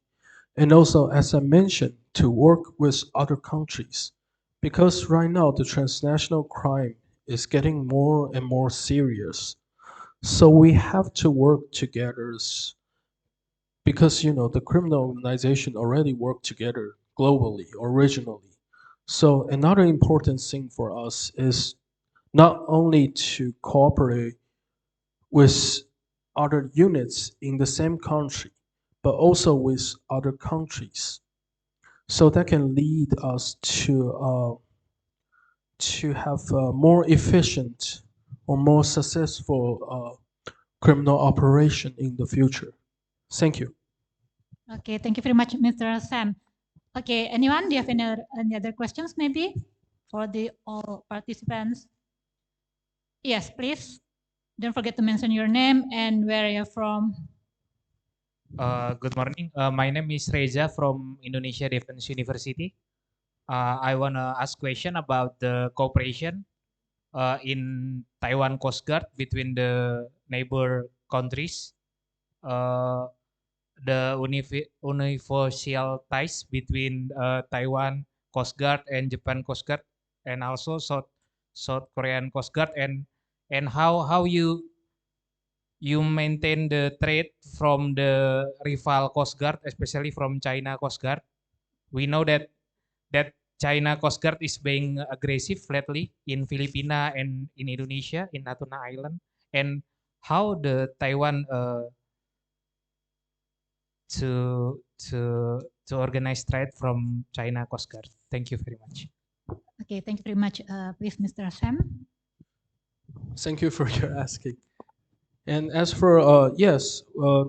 And also, as I mentioned, to work with other countries. Because right now, the transnational crime is getting more and more serious. So we have to work together, because the criminal organization already work together globally or regionally. So another important thing for us is not only to cooperate with other units in the same country, but also with other countries. So that can lead us to have a more efficient or more successful criminal operation in the future. Thank you. Okay, thank you very much, Mr. Sam. Okay, anyone? Do you have any other questions maybe for the all participants? Yes, please. Don't forget to mention your name and where you're from. Good morning. My name is Reza from Indonesia Defense University. I want to ask question about the cooperation in Taiwan Coast Guard between the neighbor countries. The universal ties between Taiwan Coast Guard and Japan Coast Guard, and also South Korean Coast Guard, and how you maintain the trade from the rival Coast Guard, especially from China Coast Guard. We know that China Coast Guard is being aggressive lately in Filipina and in Indonesia, in Natuna Island, and how the Taiwan to organize trade from China Coast Guard. Thank you very much. Okay, thank you very much. Please, Mr. Sam. Thank you for your asking. And as for yes,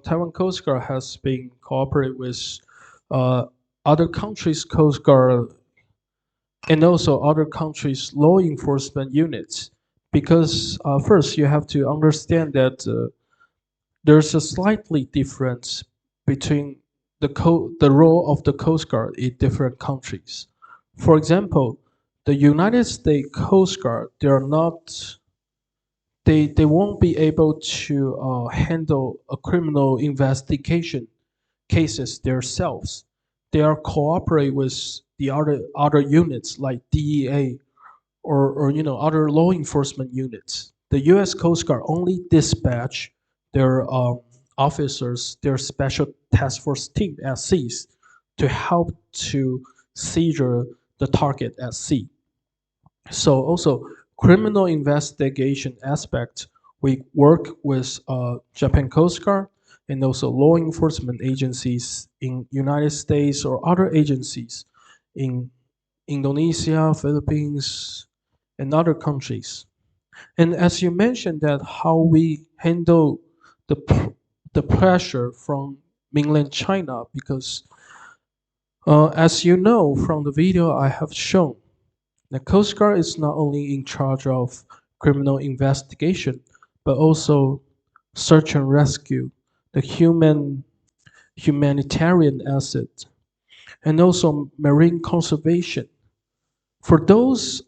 Taiwan Coast Guard has been cooperate with other countries' Coast Guard and also other countries' law enforcement units, because first you have to understand that there's a slightly difference between the role of the Coast Guard in different countries. For example, the United States Coast Guard, they won't be able to handle a criminal investigation cases themselves. They are cooperate with the other units like DEA or other law enforcement units. The U.S. Coast Guard only dispatch their officers, their special task force team at seas to help to seizure the target at sea. So also criminal investigation aspect, we work with Japan Coast Guard and also law enforcement agencies in United States or other agencies in Indonesia, Philippines, and other countries. And as you mentioned that how we handle the pressure from mainland China, because as you know from the video I have shown, the Coast Guard is not only in charge of criminal investigation, but also search and rescue, the humanitarian asset, and also marine conservation. For those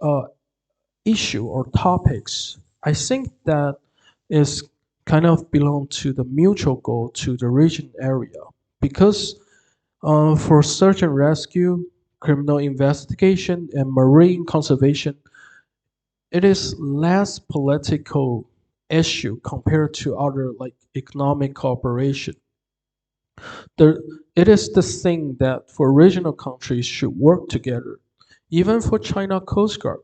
issue or topics, I think that is kind of belong to the mutual goal to the region area, because for search and rescue, criminal investigation, and marine conservation, it is less political issue compared to other like economic cooperation. It is the thing that for regional countries should work together. Even for China Coast Guard,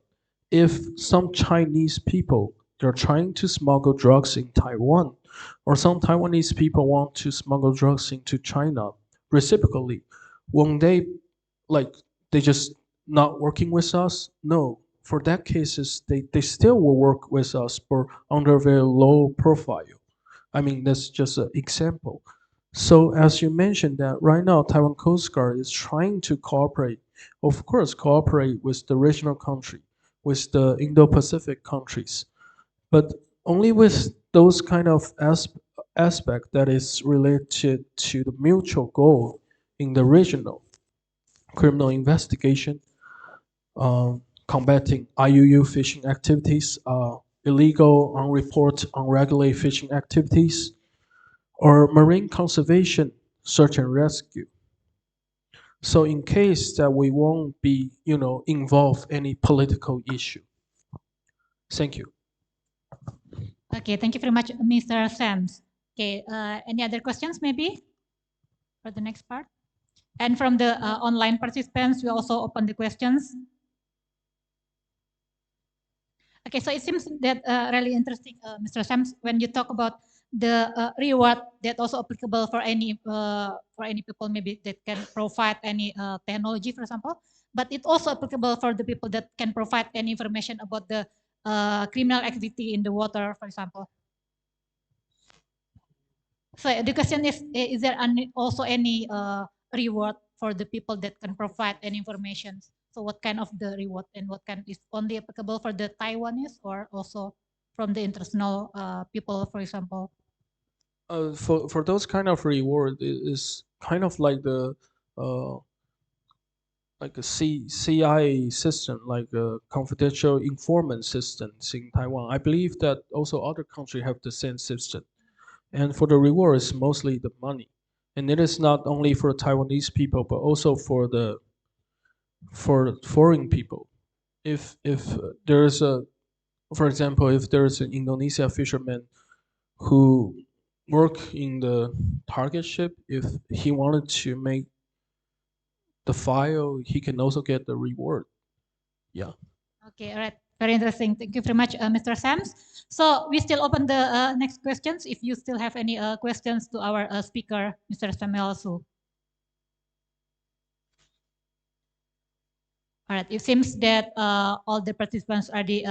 if some Chinese people they're trying to smuggle drugs in Taiwan, or some Taiwanese people want to smuggle drugs into China reciprocally, won't they like they just not working with us? No. For that cases, they still will work with us, but under very low profile. I mean, that's just an example. So as you mentioned that right now, Taiwan Coast Guard is trying to cooperate, of course, cooperate with the regional country, with the Indo-Pacific countries, but only with those kind of aspect that is related to the mutual goal in the regional criminal investigation, combating IUU fishing activities, illegal, unreported, unregulated fishing activities, or marine conservation, search and rescue. So in case that we won't be, involved any political issue. Thank you. Okay, thank you very much, Mr. Sams. Okay, any other questions maybe for the next part? And from the online participants, we also open the questions. Okay, so it seems that really interesting, Mr. Sams, when you talk about the reward that also applicable for any people maybe that can provide any technology, for example, but it also applicable for the people that can provide any information about the criminal activity in the water, for example. So the question is there also any reward for the people that can provide any information? So what kind of the reward and what kind is only applicable for the Taiwanese or also from the international people, for example? For those kind of reward is kind of like the uh, like a CIA system, like a confidential informant systems in Taiwan. I believe that also other countries have the same system. And for the reward, it's mostly the money, and it is not only for Taiwanese people but also for foreign people. If there's a, for example, if there's an Indonesia fisherman who work in the target ship, if he wanted to make the file, he can also get the reward. Yeah. Okay, all right. Very interesting. Thank you very much, Mr. Sams. So we still open the next questions. If you still have any questions to our speaker, Mr. Samuel Su. All right. It seems that all the participants already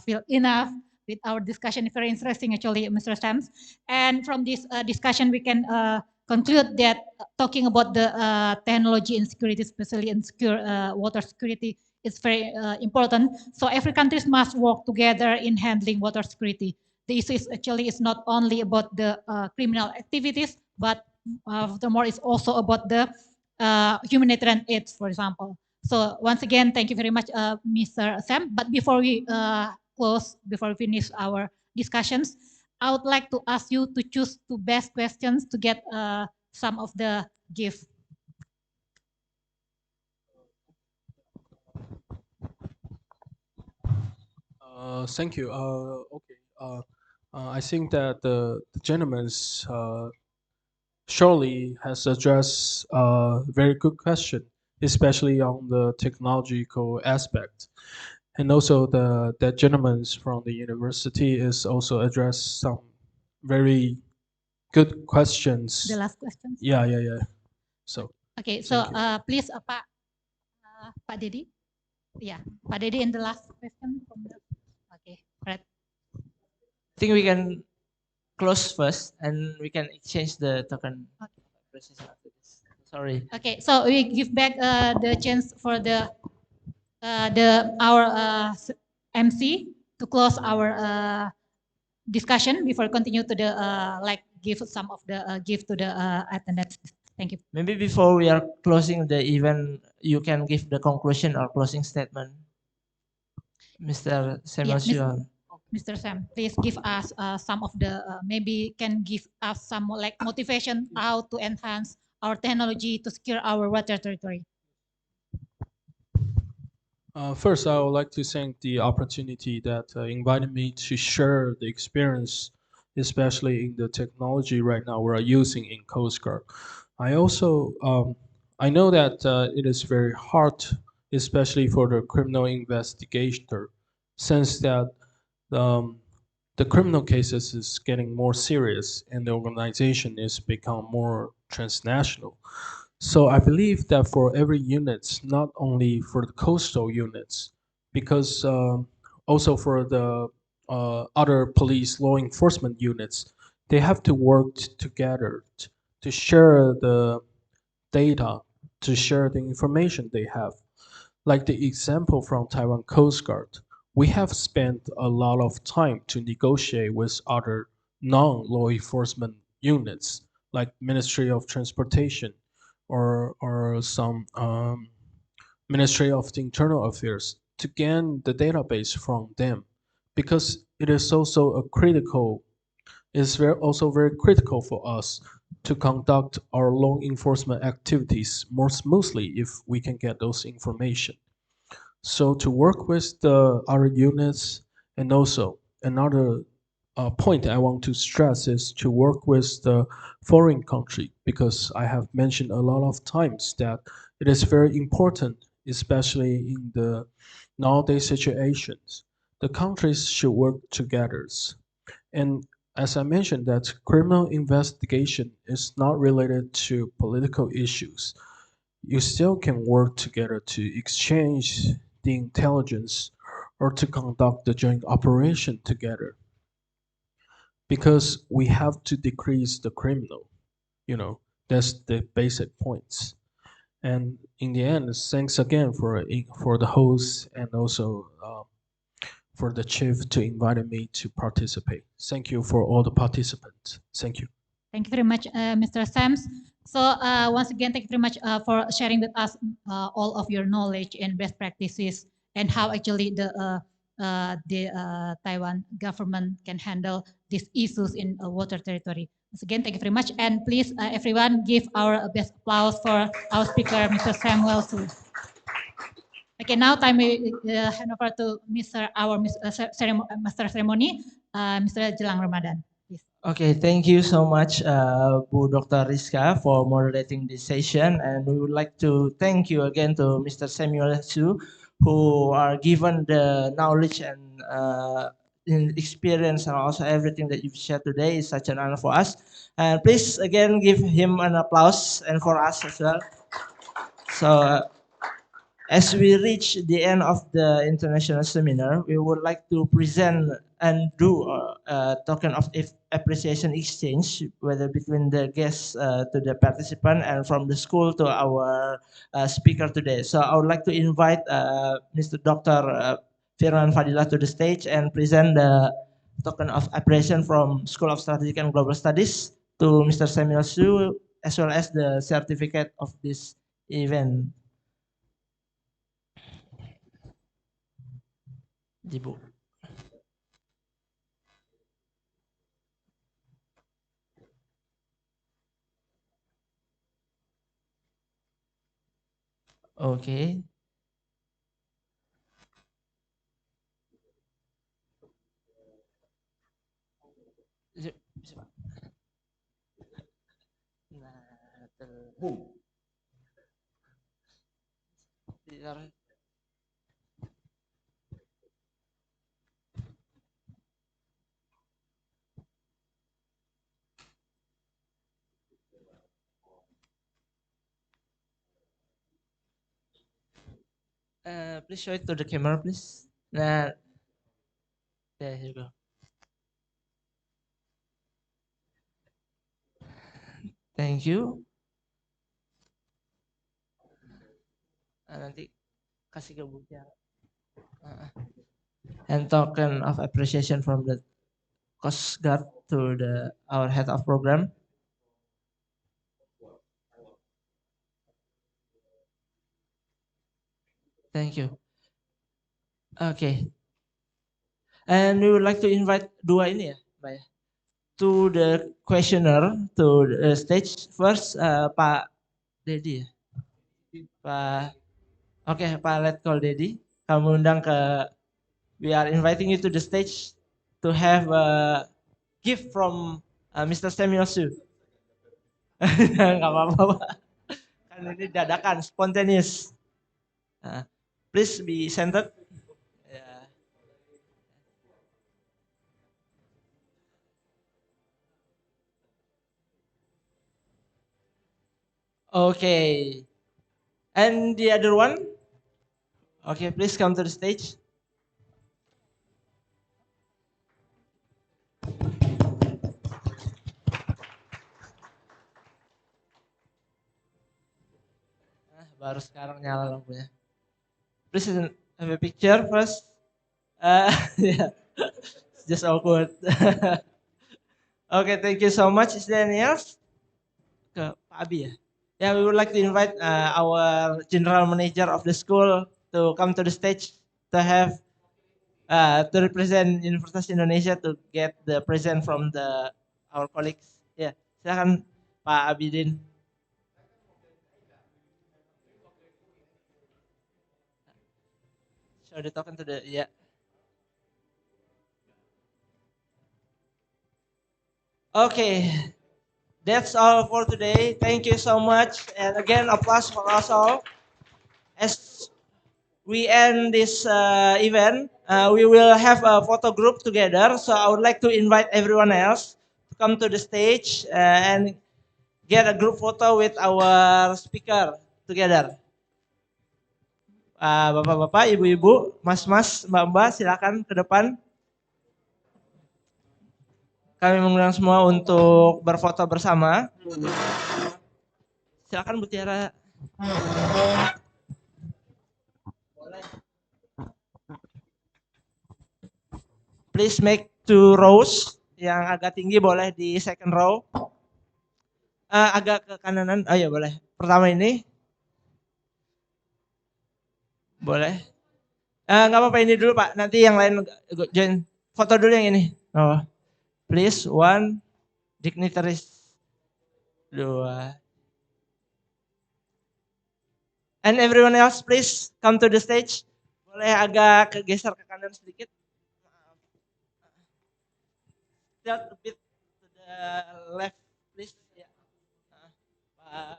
feel enough with our discussion. Very interesting, actually, Mr. Sams. And from this discussion, we can conclude that talking about the technology and security, especially in secure water security, is very important. So every country must work together in handling water security. The issue is actually is not only about the criminal activities, but the more is also about the humanitarian aid, for example. So once again, thank you very much, Mr. Sam. But before we close, before we finish our discussions, I would like to ask you to choose two best questions to get some of the gift. Thank you. Okay. I think that the gentleman's surely has addressed a very good question, especially on the technological aspect. And also that gentleman's from the university is also addressed some very good questions. The last questions. Yeah. So. Okay. So please, Pak Dedi. Yeah, Pak Dedi in the last question. From the, okay, right. I think we can close first and we can exchange the token. Okay. After this. Sorry. Okay, so we give back the chance for the our MC to close our discussion before continue to the like give some of the gift to the attendants. Thank you. Maybe before we are closing the event, you can give the conclusion or closing statement, Mr. Samuel. Yeah, Mr. Sam, please give us some of the maybe can give us some like motivation how to enhance our technology to secure our water territory. First, I would like to thank the opportunity that invited me to share the experience, especially in the technology right now we're using in Coast Guard. I also I know that it is very hard, especially for the criminal investigator, since that the criminal cases is getting more serious and the organization is become more transnational. So I believe that for every unit, not only for the coastal units, because also for the other police law enforcement units, they have to work together to share the data, to share the information they have. Like the example from Taiwan Coast Guard, we have spent a lot of time to negotiate with other non-law enforcement units, like Ministry of Transportation or some Ministry of the Internal Affairs, to gain the database from them, because it is also a critical, also very critical for us to conduct our law enforcement activities more smoothly if we can get those information. So to work with the other units, and also another point I want to stress is to work with the foreign country, because I have mentioned a lot of times that it is very important, especially in the nowadays situations. The countries should work together. And as I mentioned, that criminal investigation is not related to political issues. You still can work together to exchange the intelligence or to conduct the joint operation together. Because we have to decrease the criminal, that's the basic points. And in the end, thanks again for the host and also for the chief to invite me to participate. Thank you for all the participants. Thank you. Thank you very much, Mr. Sams. So once again, thank you very much for sharing with us all of your knowledge and best practices and how actually the Taiwan government can handle these issues in water territory. Once again, thank you very much. And please, everyone, give our best applause for our speaker, Mr. Samuel Su. Okay, now time we hand over to Master Ceremony, Mr. Jelang Ramadan. Please. Okay, thank you so much, Bu Dr. Rizka, for moderating this session. And we would like to thank you again to Mr. Samuel Su, who are given the knowledge and experience and also everything that you've shared today is such an honor for us. And please again give him an applause and for us as well. So as we reach the end of the international seminar, we would like to present and do a token of appreciation exchange, whether between the guests to the participant and from the school to our speaker today. So I would like to invite Mr. Dr. Firman Fadilah to the stage and present the token of appreciation from School of Strategic and Global Studies to Mr. Samuel Su, as well as the certificate of this event. Ibu. Okay. Please show it to the camera, please. Nah, there you go. Thank you. Nanti kasih ke Bu Tiara. And token of appreciation from the Coast Guard to our head of program. Thank you. Okay. And we would like to invite dua ini ya, Mbak ya, to the questioner to the stage first, Pak Dedi ya. Pak Letkol Dedi, kami undang we are inviting you to the stage to have a gift from Mr. Samuel Su. Nggak apa-apa, Pak. Kan ini dadakan, spontaneous. Please be centered. Yeah. Okay. And the other one? Okay, please come to the stage. Baru sekarang nyala lampunya. Please have a picture first. Yeah, it's just awkward. Okay, thank you so much. Is there anything else? Ke Pak Abi ya? Yeah, we would like to invite our general manager of the school to come to the stage to have to represent Universitas Indonesia to get the present from our colleagues. Ya, silakan Pak Abidin. Show the token to the Okay, that's all for today. Thank you so much, and again, applause for us all. As we end this event, we will have a photo group together. So I would like to invite everyone else to come to the stage and get a group photo with our speaker together. Bapak-bapak, ibu-ibu, mas-mas, mbak-mbak, silakan ke depan. Kami mengundang semua untuk berfoto bersama. Silakan Bu Tiara. Boleh. Please make 2 rows. Yang agak tinggi boleh di second row. Agak ke kananan. Oh ya boleh. Pertama ini. Boleh. Nggak apa-apa ini dulu Pak. Nanti yang lain join. Foto dulu yang ini. Oh. Please, 1 dignitaries. 2. And everyone else please come to the stage. Boleh agak geser ke kanan sedikit. Tilt a bit to the left please. Ya. Pak,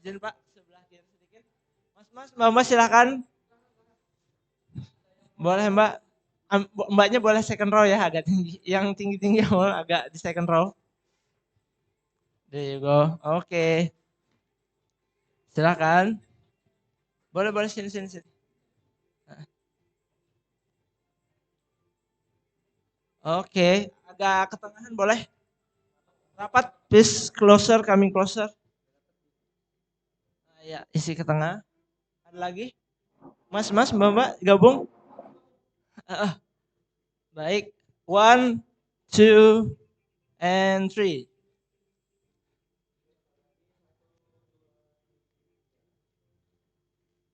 izin Pak sebelah kiri sedikit. Mas, Mbak silakan. Boleh Mbak. Mbaknya boleh second row ya agak tinggi. Yang tinggi-tinggi agak di second row. There you go. Oke. Silakan. Boleh sini. Oke, agak ke tengahan boleh. Rapat, please closer, coming closer. Ya, isi ke tengah. Ada lagi? Mas, Mbak, gabung. Baik, 1, 2, and 3.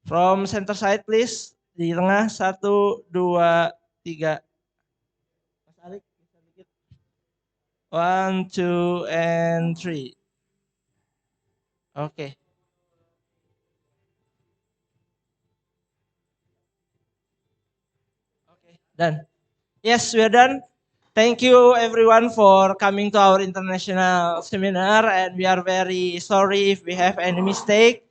From center side, please. Di tengah, 1, 2, 3. Mas Alik, bisa dikit. 1, 2, and 3. Oke. Done. Yes, we are done. Thank you everyone for coming to our international seminar, and we are very sorry if we have any mistake.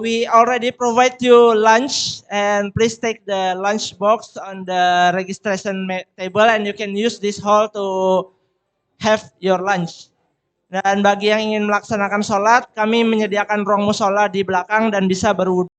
We already provide you lunch, and please take the lunch box on the registration table, and you can use this hall to have your lunch. Dan bagi yang ingin melaksanakan sholat, kami menyediakan ruang musola di belakang dan bisa berwudu.